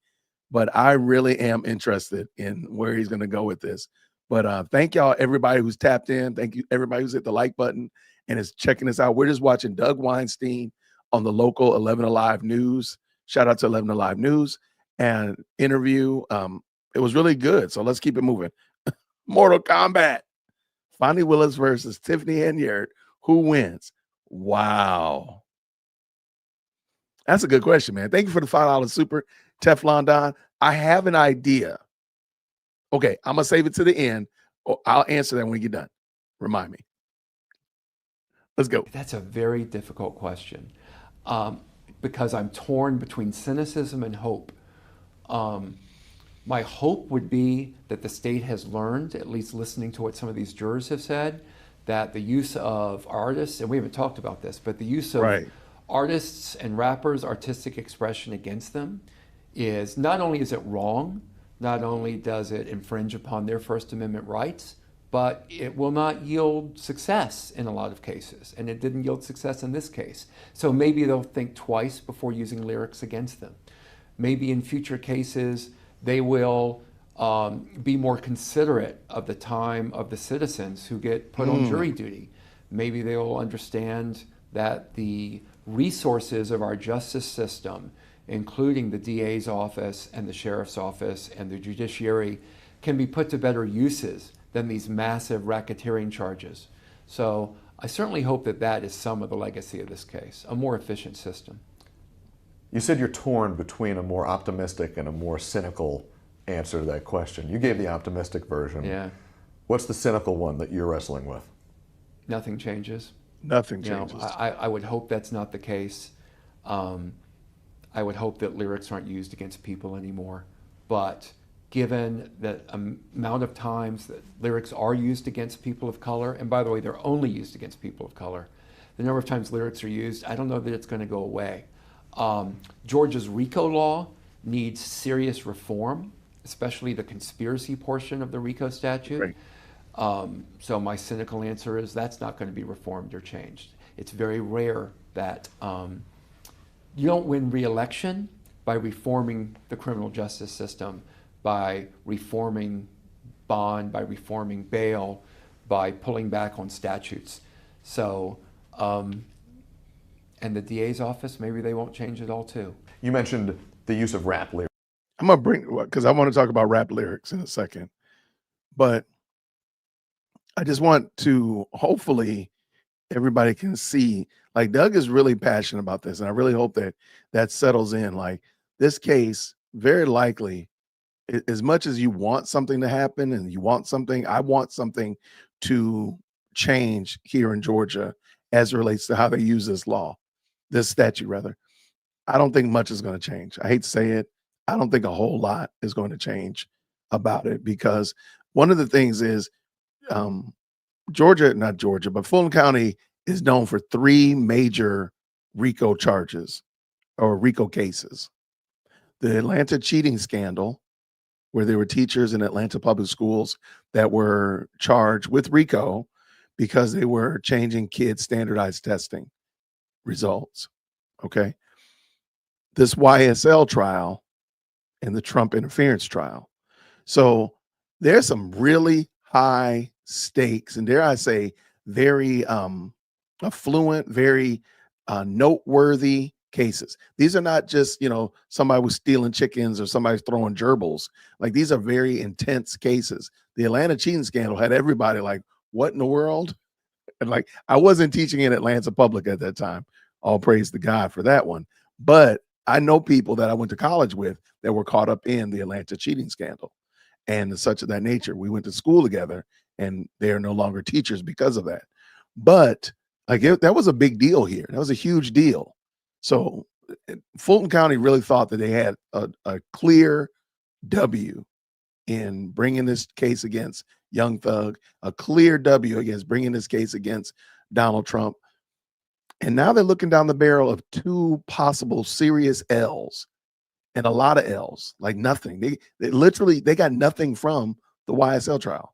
S1: but I really am interested in where he's going to go with this. But thank y'all, everybody who's tapped in. Thank you, everybody who's hit the like button and is checking us out. We're just watching Doug Weinstein on the local 11 Alive News. Shout out to 11 Alive News and interview. It was really good. So let's keep it moving. Mortal Kombat. Fonnie Willis versus Tiffany Henyard. Who wins? Wow. That's a good question, man. Thank you for the $5 super. Teflon Don. I have an idea. Okay, I'm going to save it to the end. I'll answer that when we get done. Remind me. Let's go.
S12: That's a very difficult question because I'm torn between cynicism and hope. My hope would be that the state has learned, at least listening to what some of these jurors have said, that the use of artists, and we haven't talked about this, but the use of artists and rappers' artistic expression against them is not only is it wrong, not only does it infringe upon their First Amendment rights, but it will not yield success in a lot of cases. And it didn't yield success in this case. So maybe they'll think twice before using lyrics against them. Maybe in future cases, they will be more considerate of the time of the citizens who get put on jury duty. Maybe they will understand that the resources of our justice system, including the DA's office and the sheriff's office and the judiciary, can be put to better uses than these massive racketeering charges. So I certainly hope that that is some of the legacy of this case, a more efficient system.
S11: You said you're torn between a more optimistic and a more cynical answer to that question. You gave the optimistic version.
S12: Yeah.
S11: What's the cynical one that you're wrestling with?
S12: Nothing changes.
S1: Nothing changes.
S12: I would hope that's not the case. I would hope that lyrics aren't used against people anymore. But given the amount of times that lyrics are used against people of color, and by the way, they're only used against people of color, the number of times lyrics are used, I don't know that it's going to go away. Georgia's RICO law needs serious reform, especially the conspiracy portion of the RICO statute. So my cynical answer is that's not going to be reformed or changed. It's very rare that you don't win re-election by reforming the criminal justice system, by reforming bond, by reforming bail, by pulling back on statutes. So, and the DA's office, maybe they won't change it all too.
S11: You mentioned the use of rap lyrics.
S1: I'm going to bring, because I want to talk about rap lyrics in a second. But I just want to hopefully everybody can see, like Doug is really passionate about this, and I really hope that that settles in. Like this case, very likely, as much as you want something to happen and you want something, I want something to change here in Georgia as it relates to how they use this law, this statute rather. I don't think much is going to change. I hate to say it. I don't think a whole lot is going to change about it, because one of the things is Georgia, not Georgia, but Fulton County is known for 3 major RICO charges or RICO cases. The Atlanta cheating scandal, where there were teachers in Atlanta public schools that were charged with RICO because they were changing kids' standardized testing results. Okay. This YSL trial and the Trump interference trial. So there's some really high stakes, and dare I say, very affluent, very noteworthy cases. These are not just, somebody was stealing chickens or somebody's throwing gerbils. Like, these are very intense cases. The Atlanta cheating scandal had everybody like, what in the world? And like, I wasn't teaching in Atlanta Public at that time. All praise to God for that one. But I know people that I went to college with that were caught up in the Atlanta cheating scandal and such of that nature. We went to school together, and they are no longer teachers because of that. But like, that was a big deal here. That was a huge deal. So Fulton County really thought that they had a clear W in bringing this case against Young Thug, a clear W against bringing this case against Donald Trump. And now they're looking down the barrel of 2 possible serious L's and a lot of L's, like nothing. They literally, they got nothing from the YSL trial.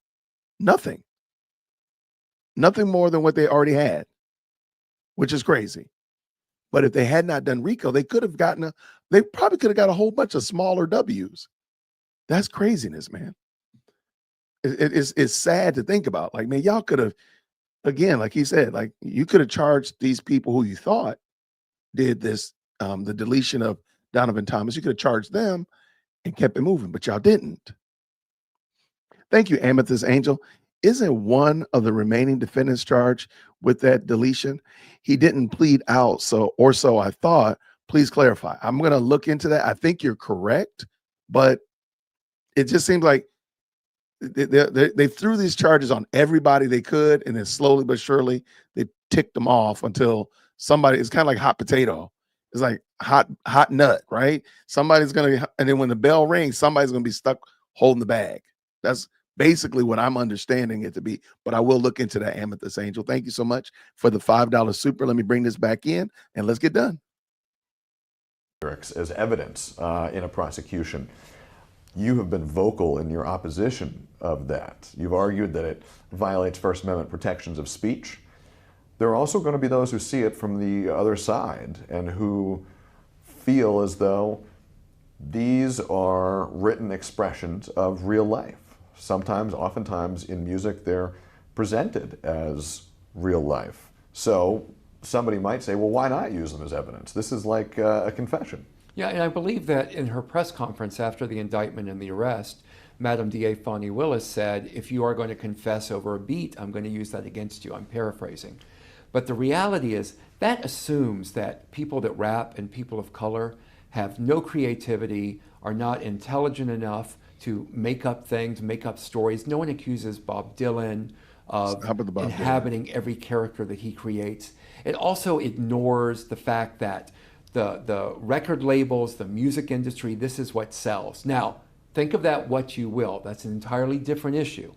S1: Nothing more than what they already had, which is crazy. But if they had not done RICO, they probably could have got a whole bunch of smaller W's. That's craziness, man. It's sad to think about. Like, man, y'all could have, again, like he said, like, you could have charged these people who you thought did this, the deletion of Donovan Thomas. You could have charged them and kept it moving, but y'all didn't. Thank you, Amethyst Angel. Isn't one of the remaining defendants charged with that deletion? He didn't plead out, so I thought. Please clarify. I'm going to look into that. I think you're correct, but it just seems like they threw these charges on everybody they could, and then slowly but surely they ticked them off until somebody, it's kind of like hot potato. It's like hot nut, right? Somebody's going to, and then when the bell rings, somebody's going to be stuck holding the bag. That's basically what I'm understanding it to be, but I will look into that, Amethyst Angel. Thank you so much for the $5 super. Let me bring this back in and let's get done.
S11: As evidence in a prosecution. You have been vocal in your opposition of that. You've argued that it violates First Amendment protections of speech. There are also going to be those who see it from the other side and who feel as though these are written expressions of real life. Sometimes, oftentimes in music, they're presented as real life. So somebody might say, well, why not use them as evidence? This is like a confession.
S12: Yeah, and I believe that in her press conference after the indictment and the arrest, Madam DA Fani Willis said, if you are going to confess over a beat, I'm going to use that against you. I'm paraphrasing. But the reality is that assumes that people that rap and people of color have no creativity, are not intelligent enough to make up things, make up stories. No one accuses Bob Dylan of inhabiting every character that he creates. It also ignores the fact that the record labels, the music industry, this is what sells. Now, think of that what you will. That's an entirely different issue.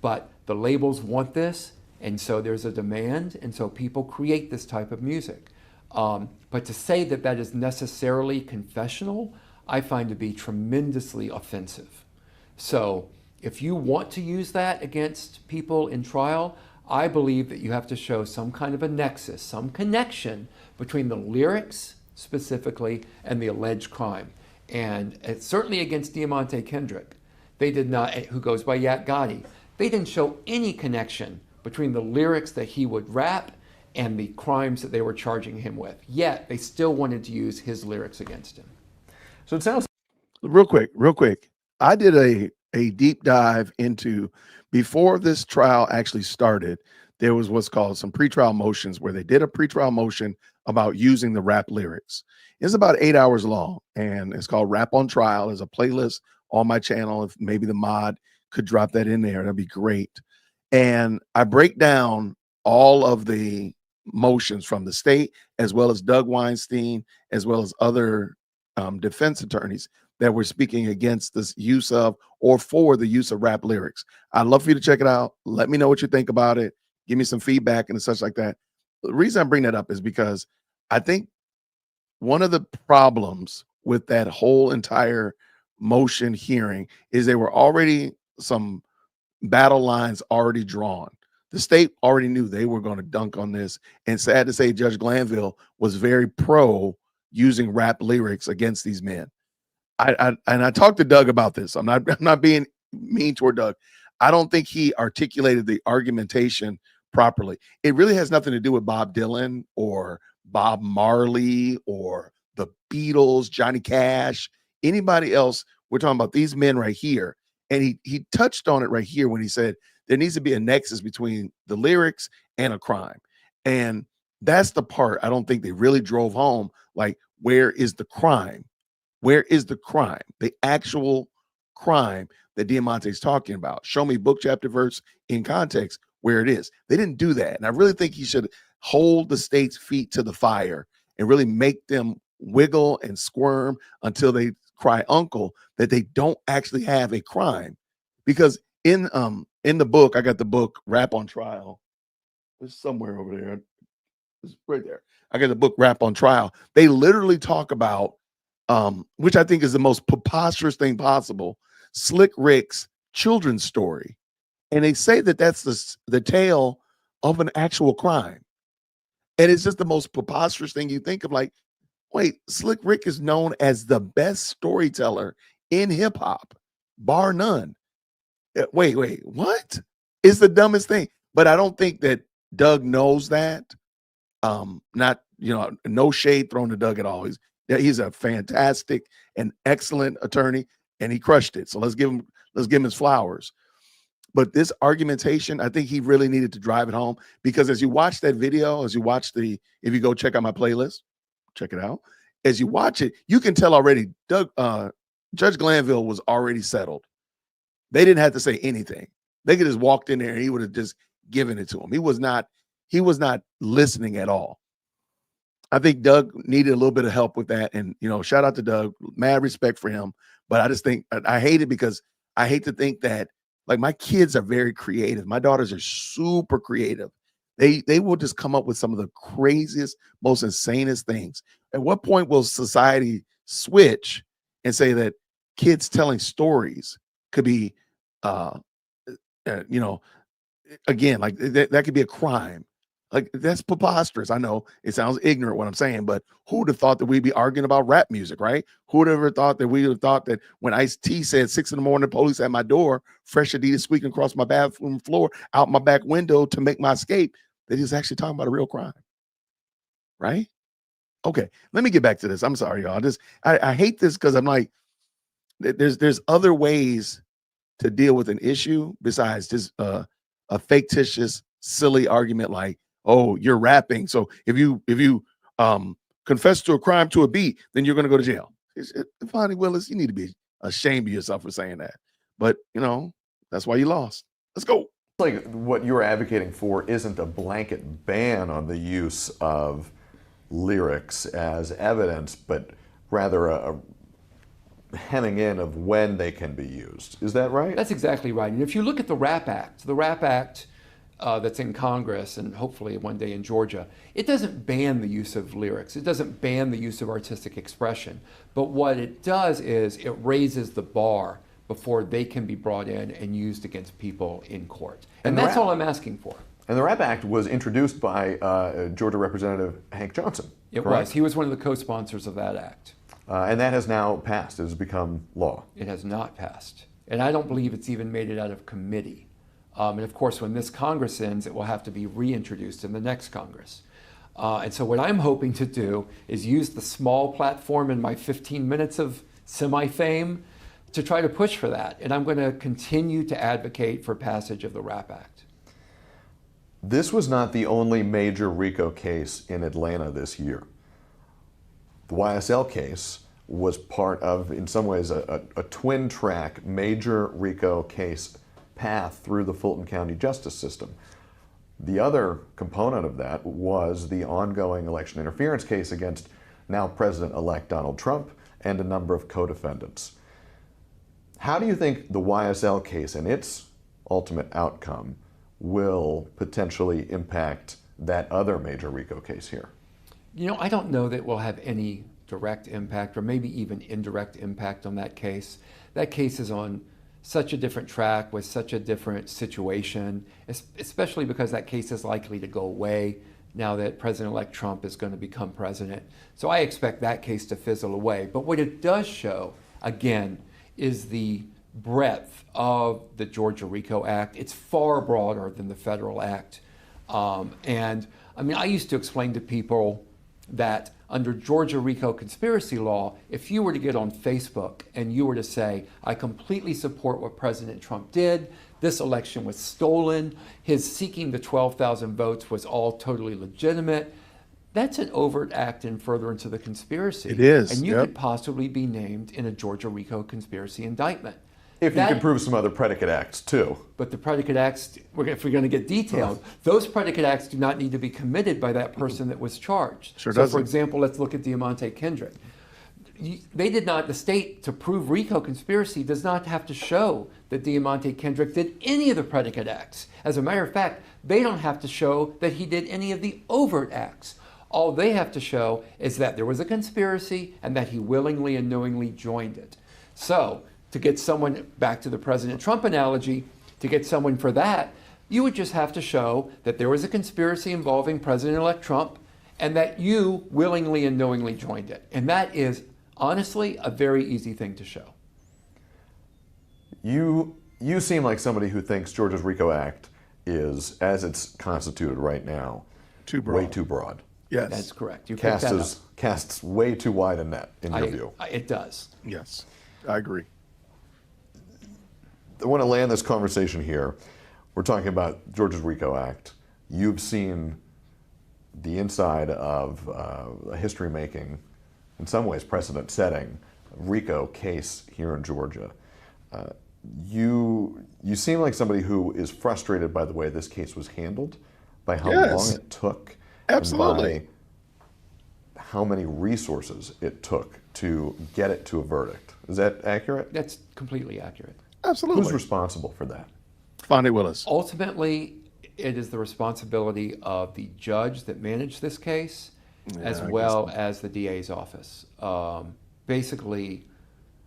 S12: But the labels want this, and so there's a demand, and so people create this type of music. But to say that that is necessarily confessional, I find to be tremendously offensive. So if you want to use that against people in trial, I believe that you have to show some kind of a nexus, some connection between the lyrics specifically and the alleged crime. And it's certainly against Diamante Kendrick. They did not, who goes by Yak Gotti, they didn't show any connection between the lyrics that he would rap and the crimes that they were charging him with. Yet they still wanted to use his lyrics against him.
S11: So it sounds
S1: real quick. I did a deep dive into, before this trial actually started, there was what's called some pretrial motions where they did a pretrial motion about using the rap lyrics. It's about 8 hours long, and it's called Rap on Trial. There's a playlist on my channel. If maybe the mod could drop that in there, that'd be great. And I break down all of the motions from the state, as well as Doug Weinstein, as well as other defense attorneys that were speaking against this use of or for the use of rap lyrics. I'd love for you to check it out. Let me know what you think about it. Give me some feedback and such like that. The reason I bring that up is because I think one of the problems with that whole entire motion hearing is there were already some battle lines already drawn. The state already knew they were going to dunk on this. And sad to say, Judge Glanville was very pro using rap lyrics against these men. I talked to Doug about this. I'm not being mean toward Doug. I don't think he articulated the argumentation properly. It really has nothing to do with Bob Dylan or Bob Marley or the Beatles, Johnny Cash, anybody else. We're talking about these men right here. And he touched on it right here when he said there needs to be a nexus between the lyrics and a crime. And that's the part I don't think they really drove home. Like, where is the crime? Where is the crime? The actual crime that Diamante's talking about. Show me book, chapter, verse in context where it is. They didn't do that. And I really think he should hold the state's feet to the fire and really make them wiggle and squirm until they cry uncle that they don't actually have a crime. Because in the book, I got the book Rap on Trial. It's somewhere over there. It's right there. I got the book Rap on Trial. They literally talk about which I think is the most preposterous thing possible, Slick Rick's children's story. And they say that that's the tale of an actual crime. And it's just the most preposterous thing you think of. Like, wait, Slick Rick is known as the best storyteller in hip hop, bar none. Wait, what? It's the dumbest thing. But I don't think that Doug knows that. Not, no shade thrown to Doug at all. He's a fantastic and excellent attorney, and he crushed it. So let's give him his flowers. But this argumentation, I think he really needed to drive it home, because as you watch that video, if you go check out my playlist, check it out. As you watch it, you can tell already Judge Glanville was already settled. They didn't have to say anything. They could just walked in there and he would have just given it to him. He was not listening at all. I think Doug needed a little bit of help with that. And, shout out to Doug, mad respect for him. But I just think I hate it, because I hate to think that, like, my kids are very creative. My daughters are super creative. They will just come up with some of the craziest, most insanest things. At what point will society switch and say that kids telling stories could be, again, like that could be a crime? Like, that's preposterous. I know it sounds ignorant what I'm saying, but who would have thought that we'd be arguing about rap music, right? Who would have ever thought that we would have thought that when Ice-T said 6 a.m, the police at my door, fresh Adidas squeaking across my bathroom floor, out my back window to make my escape, that he was actually talking about a real crime, right? Okay, let me get back to this. I'm sorry, y'all. I hate this, because I'm like, there's other ways to deal with an issue besides just a fictitious, silly argument like, oh, you're rapping, so if you confess to a crime to a beat, then you're going to go to jail. Fonnie Willis, you need to be ashamed of yourself for saying that. But that's why you lost. Let's go.
S11: Like, what you're advocating for isn't a blanket ban on the use of lyrics as evidence, but rather a hemming in of when they can be used. Is that right?
S12: That's exactly right. And if you look at the RAP Act that's in Congress and hopefully one day in Georgia, it doesn't ban the use of lyrics. It doesn't ban the use of artistic expression. But what it does is it raises the bar before they can be brought in and used against people in court. And that's all I'm asking for.
S11: And the RAP Act was introduced by Georgia Representative Hank Johnson.
S12: It was. He was one of the co-sponsors of that act.
S11: And that has now passed. It has become law.
S12: It has not passed. And I don't believe it's even made it out of committee. And of course, when this Congress ends, it will have to be reintroduced in the next Congress. And so what I'm hoping to do is use the small platform in my 15 minutes of semi-fame to try to push for that. And I'm going to continue to advocate for passage of the RAP Act.
S11: This was not the only major RICO case in Atlanta this year. The YSL case was part of, in some ways, a twin track major RICO case path through the Fulton County justice system. The other component of that was the ongoing election interference case against now President-elect Donald Trump and a number of co-defendants. How do you think the YSL case and its ultimate outcome will potentially impact that other major RICO case here?
S12: You know, I don't know that we'll have any direct impact or maybe even indirect impact on that case. That case is on such a different track with such a different situation, especially because that case is likely to go away now that President-elect Trump is going to become president. So I expect that case to fizzle away. But what it does show, again, is the breadth of the Georgia RICO Act. It's far broader than the federal act. And I mean, I used to explain to people that under Georgia RICO conspiracy law, if you were to get on Facebook and you were to say, I completely support what President Trump did, this election was stolen, his seeking the 12,000 votes was all totally legitimate, that's an overt act in furtherance of the conspiracy.
S1: It is,
S12: And you
S1: yep.
S12: could possibly be named in a Georgia RICO conspiracy indictment.
S11: If you can prove some other predicate acts too.
S12: But the predicate acts, if we're going to get detailed, those predicate acts do not need to be committed by that person that was charged.
S1: Sure
S12: so
S1: doesn't.
S12: for example, let's look at Diamante Kendrick. They did not, the state, to prove RICO conspiracy, does not have to show that Diamante Kendrick did any of the predicate acts. As a matter of fact, they don't have to show that he did any of the overt acts. All they have to show is that there was a conspiracy and that he willingly and knowingly joined it. So, to get someone, back to the President Trump analogy, to get someone for that, you would just have to show that there was a conspiracy involving President-elect Trump and that you willingly and knowingly joined it. And that is, honestly, a very easy thing to show.
S11: You seem like somebody who thinks Georgia's RICO Act is, as it's constituted right now,
S1: Too broad.
S11: way too broad.
S1: Yes.
S12: That's correct. You picked that up.
S11: Casts way too wide a net, in your view.
S12: It does.
S1: Yes, I agree.
S11: I want to land this conversation here. We're talking about Georgia's RICO Act. You've seen the inside of a history-making, in some ways precedent-setting, RICO case here in Georgia. You seem like somebody who is frustrated by the way this case was handled, by how long it took,
S1: Absolutely.
S11: and by how many resources it took to get it to a verdict. Is that accurate?
S12: That's completely accurate.
S1: Absolutely.
S11: Who's responsible for that?
S1: Fondy Willis.
S12: Ultimately, it is the responsibility of the judge that managed this case, as well as the DA's office. Basically,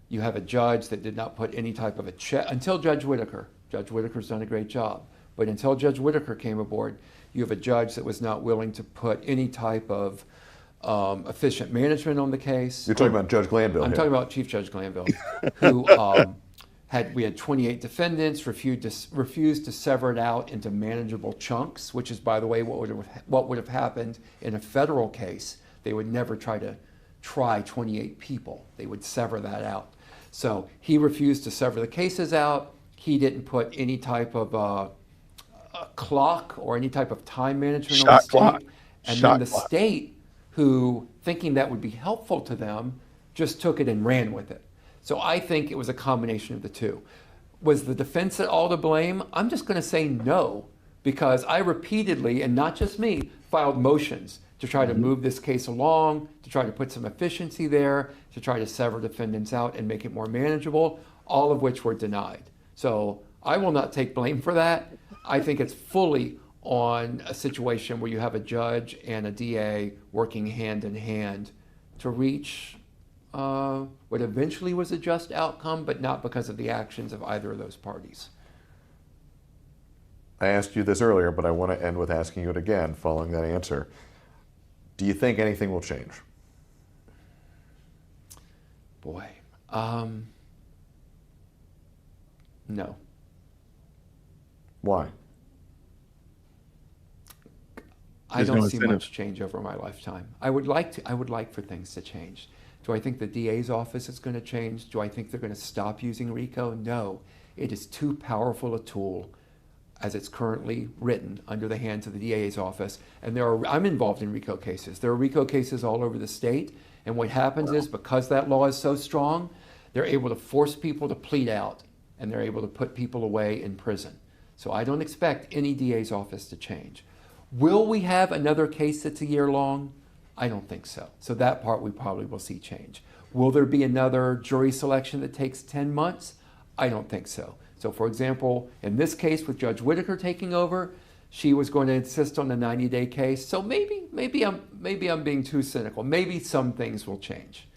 S12: you have a judge that did not put any type of a check until Judge Whitaker. Judge Whitaker's done a great job. But until Judge Whitaker came aboard, you have a judge that was not willing to put any type of efficient management on the case.
S11: You're talking about Judge Glanville.
S12: I'm
S11: here.
S12: talking about Chief Judge Glanville, who we had 28 defendants, refused to sever it out into manageable chunks, which is, by the way, what would have happened in a federal case. They would never try 28 people. They would sever that out. So he refused to sever the cases out. He didn't put any type of a clock or any type of time management on the state. And then the state, who, thinking that would be helpful to them, just took it and ran with it. So I think it was a combination of the two. Was the defense at all to blame? I'm just going to say no, because I repeatedly, and not just me, filed motions to try to move this case along, to try to put some efficiency there, to try to sever defendants out and make it more manageable, all of which were denied. So I will not take blame for that. I think it's fully on a situation where you have a judge and a DA working hand in hand to reach what eventually was a just outcome, but not because of the actions of either of those parties.
S11: I asked you this earlier, but I want to end with asking you it again following that answer. Do you think anything will change?
S12: Boy, no.
S11: Why?
S12: I
S1: There's
S12: don't
S1: no
S12: see
S1: incentive.
S12: much change over my lifetime. I would like for things to change. Do I think the DA's office is going to change? Do I think they're going to stop using RICO? No. It is too powerful a tool as it's currently written under the hands of the DA's office. And I'm involved in RICO cases. There are RICO cases all over the state. And what happens is, because that law is so strong, they're able to force people to plead out, and they're able to put people away in prison. So I don't expect any DA's office to change. Will we have another case that's a year long? I don't think so. So that part we probably will see change. Will there be another jury selection that takes 10 months? I don't think so. So for example, in this case with Judge Whitaker taking over, she was going to insist on the 90-day case. So maybe I'm being too cynical. Maybe some things will change.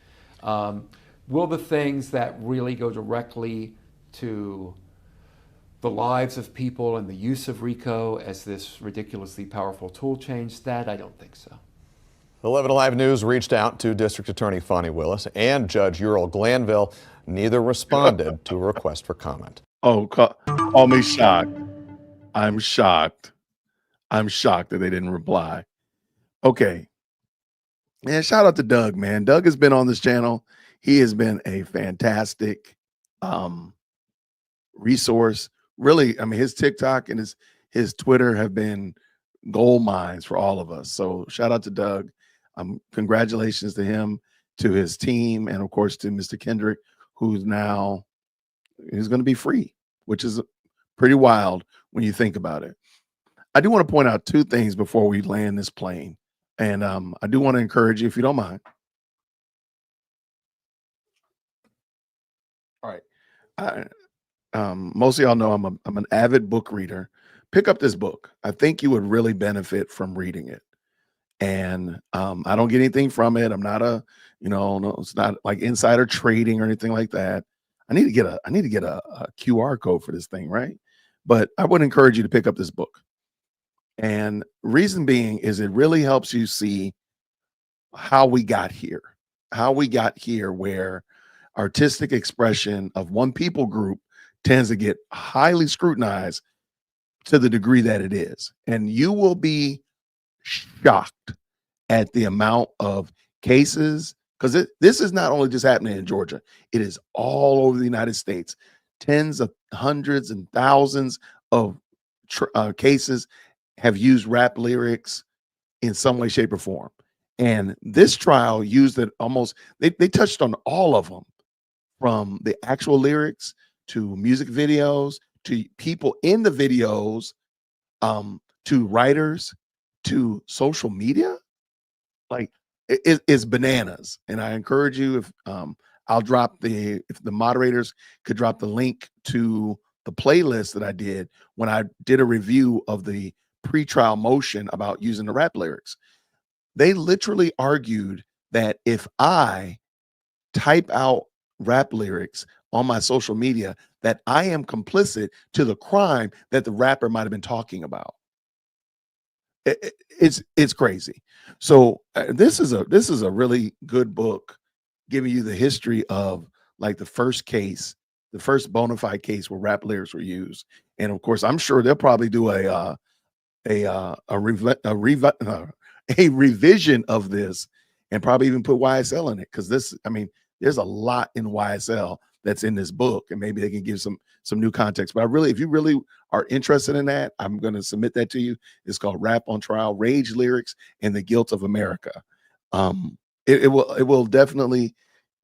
S12: Will the things that really go directly to the lives of people and the use of RICO as this ridiculously powerful tool change that? I don't think so.
S11: 11 Alive News reached out to District Attorney Fonnie Willis and Judge Ural Glanville. Neither responded to a request for comment.
S1: Oh, call me shocked. I'm shocked. I'm shocked that they didn't reply. Okay. Man, shout out to Doug, man. Doug has been on this channel. He has been a fantastic resource. Really, I mean, his TikTok and his Twitter have been gold mines for all of us. So shout out to Doug. Congratulations to him, to his team, and of course to Mr. Kendrick, who's going to be free, which is pretty wild when you think about it. I do want to point out two things before we land this plane. And I do want to encourage you, if you don't mind. All right. Most of y'all know I'm an avid book reader. Pick up this book. I think you would really benefit from reading it. And I don't get anything from it. I'm not no, it's not like insider trading or anything like that. I need to get a QR code for this thing, right? But I would encourage you to pick up this book. And reason being is it really helps you see how we got here, where artistic expression of one people group tends to get highly scrutinized to the degree that it is. And you will be shocked at the amount of cases, because this is not only just happening in Georgia, it is all over the United States. Tens of hundreds and thousands of cases have used rap lyrics in some way, shape, or form. And this trial used it almost, they touched on all of them, from the actual lyrics to music videos, to people in the videos, to writers, to social media. Like it's bananas. And I encourage you, if if the moderators could drop the link to the playlist that I did when I did a review of the pretrial motion about using the rap lyrics. They literally argued that if I type out rap lyrics on my social media, that I am complicit to the crime that the rapper might have been talking about. It's crazy. So this is a really good book, giving you the history of like the first bona fide case where rap lyrics were used. And of course, I'm sure they'll probably do a revision of this, and probably even put YSL in it, because there's a lot in YSL that's in this book, and maybe they can give some new context. But if you really are interested in that, I'm going to submit that to you. It's called Rap on Trial: Rage Lyrics and the Guilt of America. It will definitely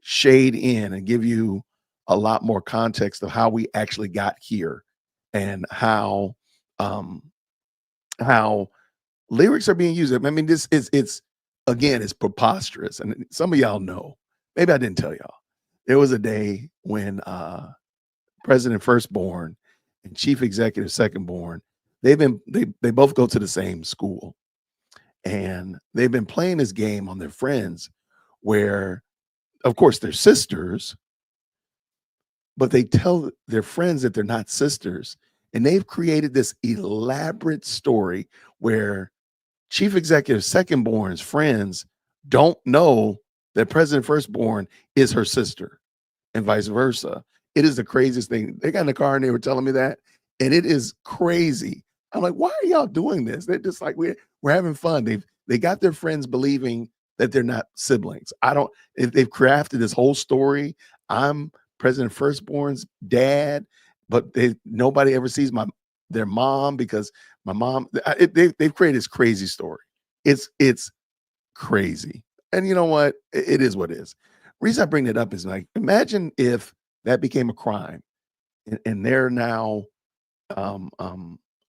S1: shade in and give you a lot more context of how we actually got here, and how lyrics are being used. I mean, it's preposterous. And some of y'all know, maybe I didn't tell y'all, there was a day when President Firstborn and Chief Executive Secondborn, they both go to the same school, and they've been playing this game on their friends where, of course, they're sisters, but they tell their friends that they're not sisters. And they've created this elaborate story where Chief Executive Secondborn's friends don't know that President Firstborn is her sister, and vice versa. It is the craziest thing. They got in the car and they were telling me that, and it is crazy. I'm like, why are y'all doing this? They're just like, we're having fun. They got their friends believing that they're not siblings. They've crafted this whole story. I'm President Firstborn's dad, but nobody ever sees my their mom, because my mom, they've created this crazy story. It's crazy. And you know what? It is what it is. Reason I bring that up is, like, imagine if that became a crime, and they're now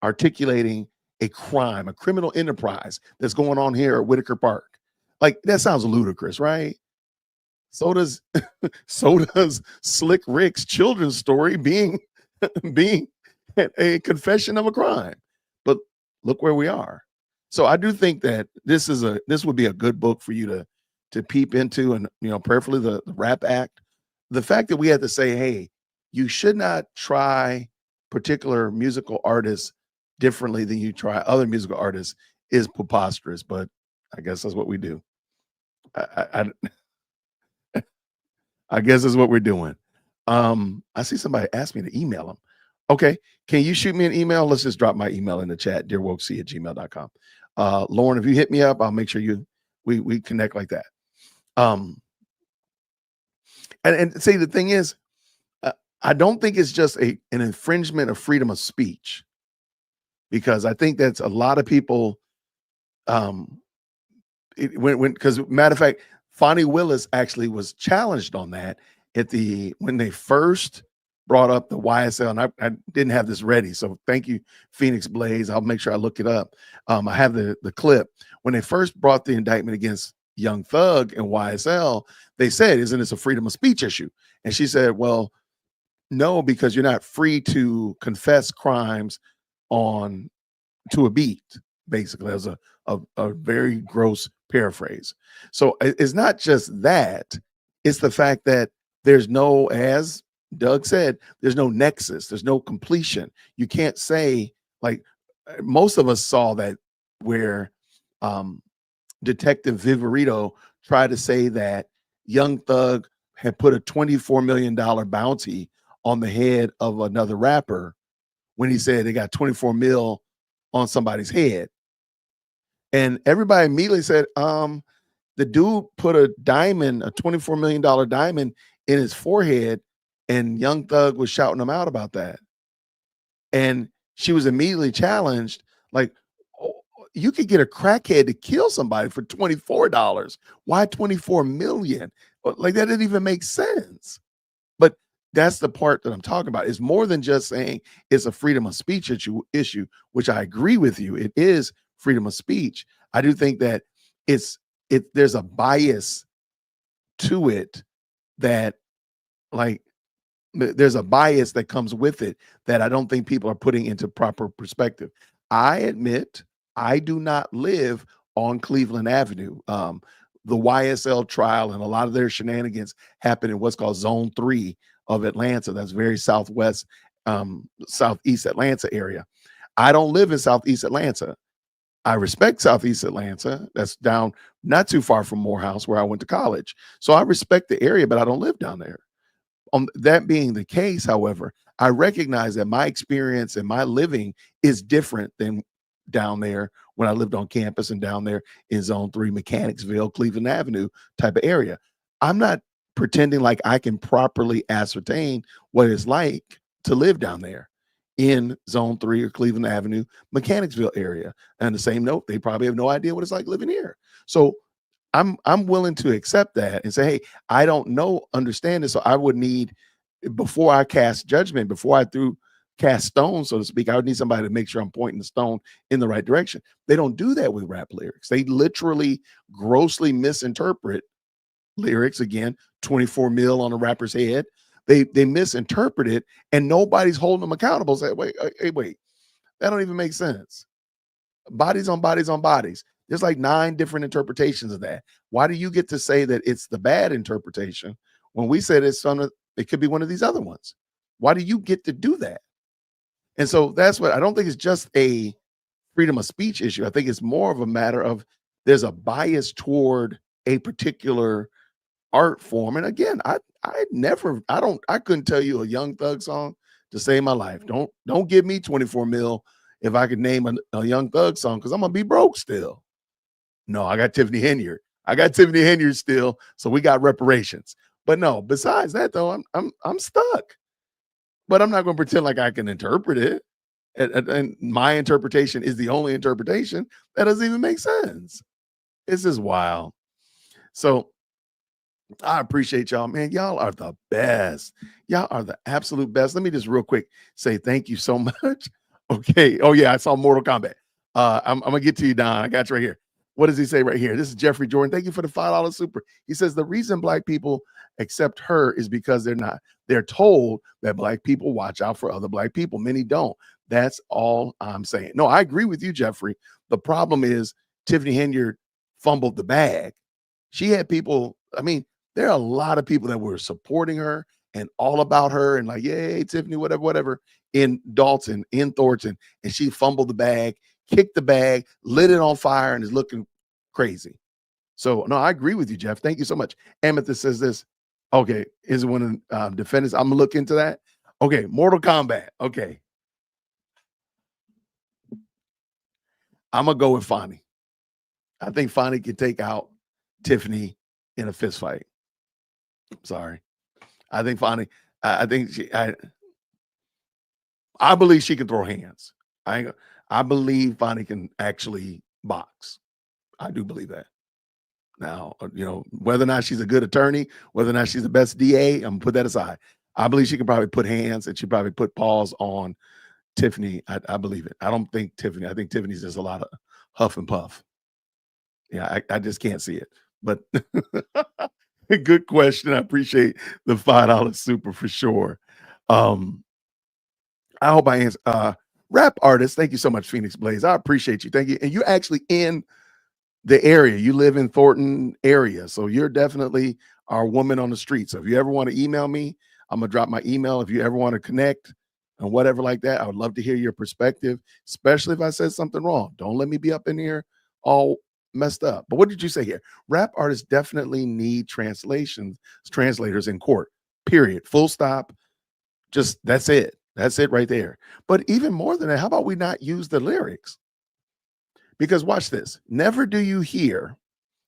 S1: articulating a crime, a criminal enterprise that's going on here at Whitaker Park. Like, that sounds ludicrous, right? So does Slick Rick's children's story being being a confession of a crime. But look where we are. So I do think that this would be a good book for you to peep into, and prayerfully the Rap Act. The fact that we had to say, hey, you should not try particular musical artists differently than you try other musical artists is preposterous, but I guess that's what we do. I guess that's what we're doing. I see somebody asked me to email them. Okay, can you shoot me an email? Let's just drop my email in the chat, dearwokec@gmail.com. Lauren, if you hit me up, I'll make sure we connect like that. And see, the thing is, I don't think it's just an infringement of freedom of speech, because I think that's a lot of people. Because matter of fact, Fonnie Willis actually was challenged on that when they first brought up the YSL, and I didn't have this ready, so thank you, Phoenix Blaze. I'll make sure I look it up. I have the clip. When they first brought the indictment against Young Thug and YSL, they said, isn't this a freedom of speech issue? And she said, well, no, because you're not free to confess crimes to a beat. Basically, as a very gross paraphrase. So it's not just that, it's the fact that there's no, as Doug said, there's no nexus, there's no completion. You can't say, like, most of us saw that where Detective Viverito tried to say that Young Thug had put a $24 million bounty on the head of another rapper when he said they got 24 mil on somebody's head. And everybody immediately said, the dude put a $24 million diamond in his forehead, and Young Thug was shouting him out about that. And she was immediately challenged, like, oh, you could get a crackhead to kill somebody for $24. Why 24 million? Like, that didn't even make sense. But that's the part that I'm talking about. It's more than just saying it's a freedom of speech issue, which I agree with you. It is freedom of speech. I do think that there's a bias to it, that, like, there's a bias that comes with it that I don't think people are putting into proper perspective. I admit I do not live on Cleveland Avenue. The YSL trial and a lot of their shenanigans happen in what's called Zone 3 of Atlanta. That's very southwest, southeast Atlanta area. I don't live in southeast Atlanta. I respect Southeast Atlanta. That's down not too far from Morehouse, where I went to college. So I respect the area, but I don't live down there. That being the case, however, I recognize that my experience and my living is different than down there when I lived on campus and down there in Zone 3, Mechanicsville, Cleveland Avenue type of area. I'm not pretending like I can properly ascertain what it's like to live down there in Zone 3 or Cleveland Avenue, Mechanicsville area. And the same note, they probably have no idea what it's like living here. So I'm willing to accept that and say, hey, I don't understand this. So I would need, before I cast judgment, before I cast stones, so to speak, I would need somebody to make sure I'm pointing the stone in the right direction. They don't do that with rap lyrics. They literally grossly misinterpret lyrics. Again, 24 mil on a rapper's head. They misinterpret it, and nobody's holding them accountable. Say, wait, that don't even make sense. Bodies on bodies on bodies. There's like 9 different interpretations of that. Why do you get to say that it's the bad interpretation when we said it could be one of these other ones? Why do you get to do that? And so that's what I don't think it's just a freedom of speech issue. I think it's more of a matter of there's a bias toward a particular art form. And again, I couldn't tell you a Young Thug song to save my life. Don't give me 24 mil if I could name a Young Thug song, because I'm gonna be broke still. No, I got Tiffany Henyard. I got Tiffany Henyard still, so we got reparations. But no, besides that though, I'm stuck. But I'm not gonna pretend like I can interpret it. and my interpretation is the only interpretation, that doesn't even make sense. It's just wild. So I appreciate y'all, man. Y'all are the best. Y'all are the absolute best. Let me just real quick say thank you so much. Okay. Oh yeah, I saw Mortal Kombat. I'm gonna get to you, Don. I got you right here. What does he say right here? This is Jeffrey Jordan. Thank you for the $5 super. He says the reason black people accept her is because they're told that black people watch out for other black people. Many don't. That's all I'm saying. No, I agree with you, Jeffrey. The problem is Tiffany Henyard fumbled the bag. She had people, I mean, there are a lot of people that were supporting her and all about her and like, yay, Tiffany, whatever, in Dolton, in Thornton, and she fumbled the bag, kicked the bag, lit it on fire, and is looking crazy. So, no, I agree with you, Jeff. Thank you so much. Amethyst says this. Okay, is it one of the defendants? I'm gonna look into that. Okay, Mortal Kombat. Okay, I'm gonna go with Fonnie. I think Fonnie can take out Tiffany in a fist fight. Sorry, I think Fonnie. I think I believe she can throw hands. I believe Fonnie can actually box. I do believe that. Now, whether or not she's a good attorney, whether or not she's the best DA, I'm gonna put that aside. I believe she can probably put hands and she probably put paws on Tiffany. I believe it. I don't think Tiffany. I think Tiffany's just a lot of huff and puff. Yeah, I just can't see it. But good question. I appreciate the $5 super for sure. I hope I answer. Rap artist, thank you so much, Phoenix Blaze. I appreciate you. Thank you. And you're actually in the area. You live in Thornton area, so you're definitely our woman on the street. So if you ever want to email me, I'm gonna drop my email. If you ever want to connect and whatever like that, I would love to hear your perspective, especially if I said something wrong. Don't let me be up in here all messed up. But what did you say here? Rap artists definitely need translators in court, period, full stop. Just that's it right there. But even more than that, how about we not use the lyrics? Because watch this. Never do you hear,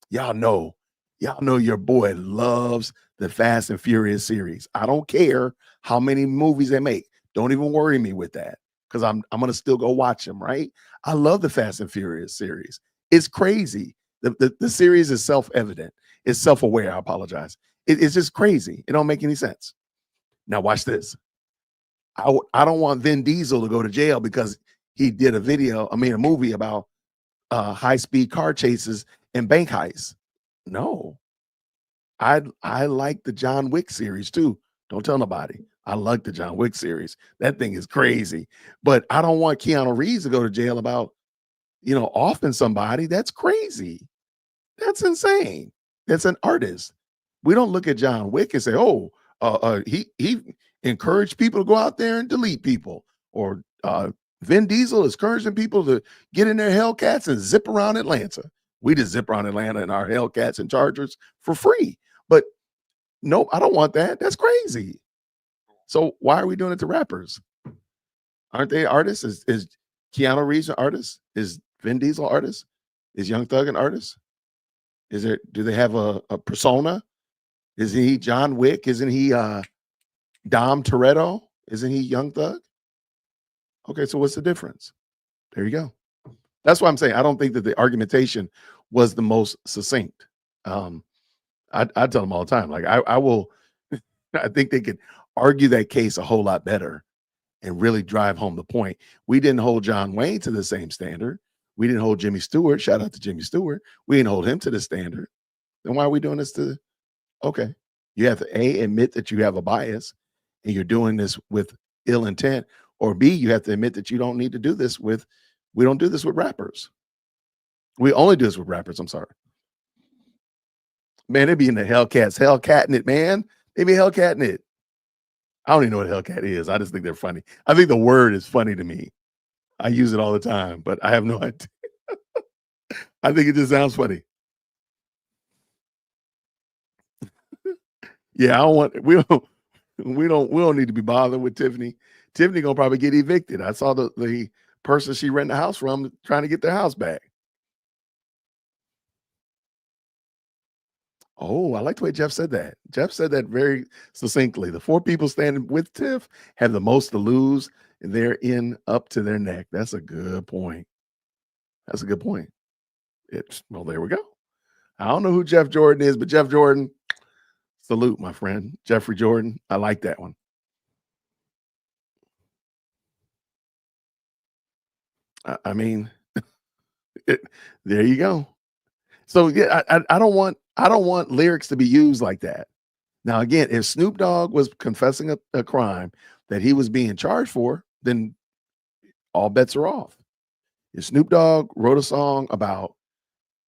S1: y'all know your boy loves the Fast and Furious series. I don't care how many movies they make. Don't even worry me with that, because I'm gonna still go watch them, right? I love the Fast and Furious series. It's crazy. The series is self-evident. It's self-aware. I apologize. It's just crazy. It don't make any sense. Now watch this. I don't want Vin Diesel to go to jail because he did a movie about high-speed car chases and bank heists. No, I like the John Wick series too. Don't tell nobody. I like the John Wick series. That thing is crazy. But I don't want Keanu Reeves to go to jail about, offing somebody. That's crazy. That's insane. That's an artist. We don't look at John Wick and say, oh, he encouraged people to go out there and delete people, or Vin Diesel is encouraging people to get in their Hellcats and zip around Atlanta. We just zip around Atlanta in our Hellcats and Chargers for free. But nope, I don't want that. That's crazy. So why are we doing it to rappers? Aren't they artists? Is Keanu Reeves an artist? Is Vin Diesel an artist? Is Young Thug an artist? Do they have a persona? Is he John Wick? Isn't he Dom Toretto? Isn't he Young Thug? Okay, so what's the difference? There you go. That's why I'm saying I don't think that the argumentation was the most succinct. I tell them all the time, like I will. I think they could argue that case a whole lot better and really drive home the point. We didn't hold John Wayne to the same standard. We didn't hold Jimmy Stewart. Shout out to Jimmy Stewart. We didn't hold him to the standard. Then why are we doing this to? Okay, you have to admit that you have a bias and you're doing this with ill intent, or B, you have to admit that you don't need to do this with. We don't do this with rappers. We only do this with rappers. I'm sorry. Man, they be in the Hellcatting it, man. They be Hellcatting it. I don't even know what Hellcat is. I just think they're funny. I think the word is funny to me. I use it all the time, but I have no idea. I think it just sounds funny. Yeah, I don't want. We don't need to be bothering with Tiffany. Tiffany gonna probably get evicted. I saw the person she rented the house from trying to get their house back. Oh, I like the way Jeff said that. Jeff said that very succinctly. The 4 people standing with Tiff have the most to lose. they're in up to their neck. That's a good point. That's a good point. Well, there we go. I don't know who Jeff Jordan is, but Jeff Jordan, salute, my friend. Jeffrey Jordan. I like that one. I mean, there you go. So yeah, I don't want lyrics to be used like that. Now, again, if Snoop Dogg was confessing a crime that he was being charged for, then all bets are off. If Snoop Dogg wrote a song about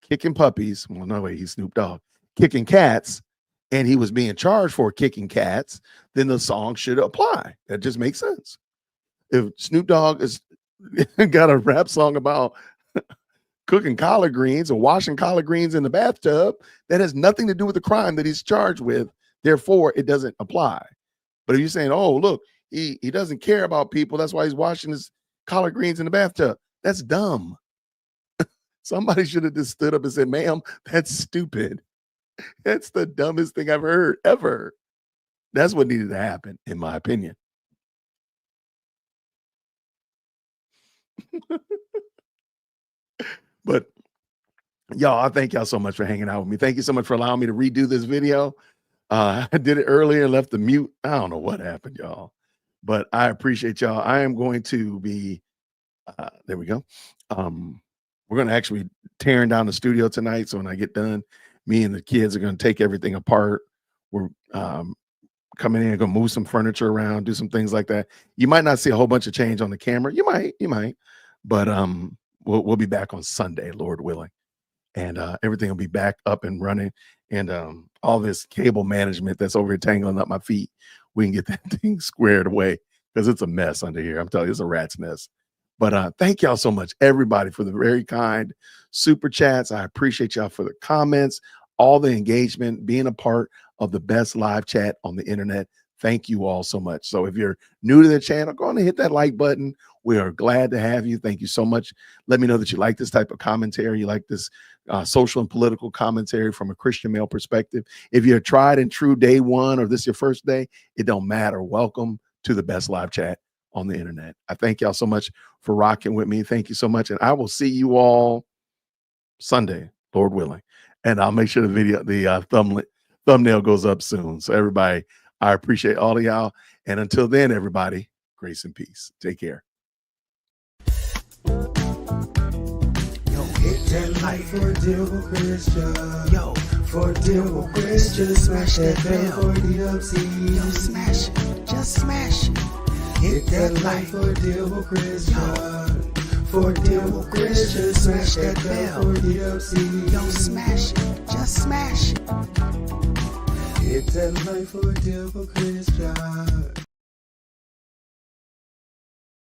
S1: kicking puppies, well, no way, he's Snoop Dogg, kicking cats, and he was being charged for kicking cats, then the song should apply. That just makes sense. If Snoop Dogg is got a rap song about cooking collard greens or washing collard greens in the bathtub, that has nothing to do with the crime that he's charged with. Therefore, it doesn't apply. But if you're saying, oh, look, he doesn't care about people, that's why he's washing his collard greens in the bathtub, that's dumb. Somebody should have just stood up and said, ma'am, that's stupid. That's the dumbest thing I've heard ever. That's what needed to happen, in my opinion. But y'all, I thank y'all so much for hanging out with me. Thank you so much for allowing me to redo this video. I did it earlier and left the mute. I don't know what happened, y'all, but I appreciate y'all. I am going to be, there we go. We're going to actually be tearing down the studio tonight. So when I get done, me and the kids are going to take everything apart. We're coming in and going to move some furniture around, do some things like that. You might not see a whole bunch of change on the camera. You might, but we'll be back on Sunday, Lord willing. And everything will be back up and running. And all this cable management that's over here tangling up my feet, we can get that thing squared away because it's a mess under here. I'm telling you, it's a rat's nest. But thank y'all so much, everybody, for the very kind super chats. I appreciate y'all for the comments, all the engagement, being a part of the best live chat on the internet. Thank you all so much. So if you're new to the channel, go on and hit that like button. We are glad to have you. Thank you so much. Let me know that you like this type of commentary. You like this social and political commentary from a Christian male perspective. If you're tried and true day one or this is your first day, it don't matter. Welcome to the best live chat on the internet. I thank y'all so much for rocking with me. Thank you so much. And I will see you all Sunday, Lord willing. And I'll make sure the thumbnail goes up soon. So everybody, I appreciate all of y'all. And until then, everybody, grace and peace. Take care.
S13: Hit that like for deal with Christian. Yo, for deal with Christian. Smash that bell for DWC. Yo, smash it. Just smash it. Hit that like for deal with Christian. For deal with Christian. Smash that bell for DWC. Yo, smash it. Just smash it. Hit that like for deal with Christian.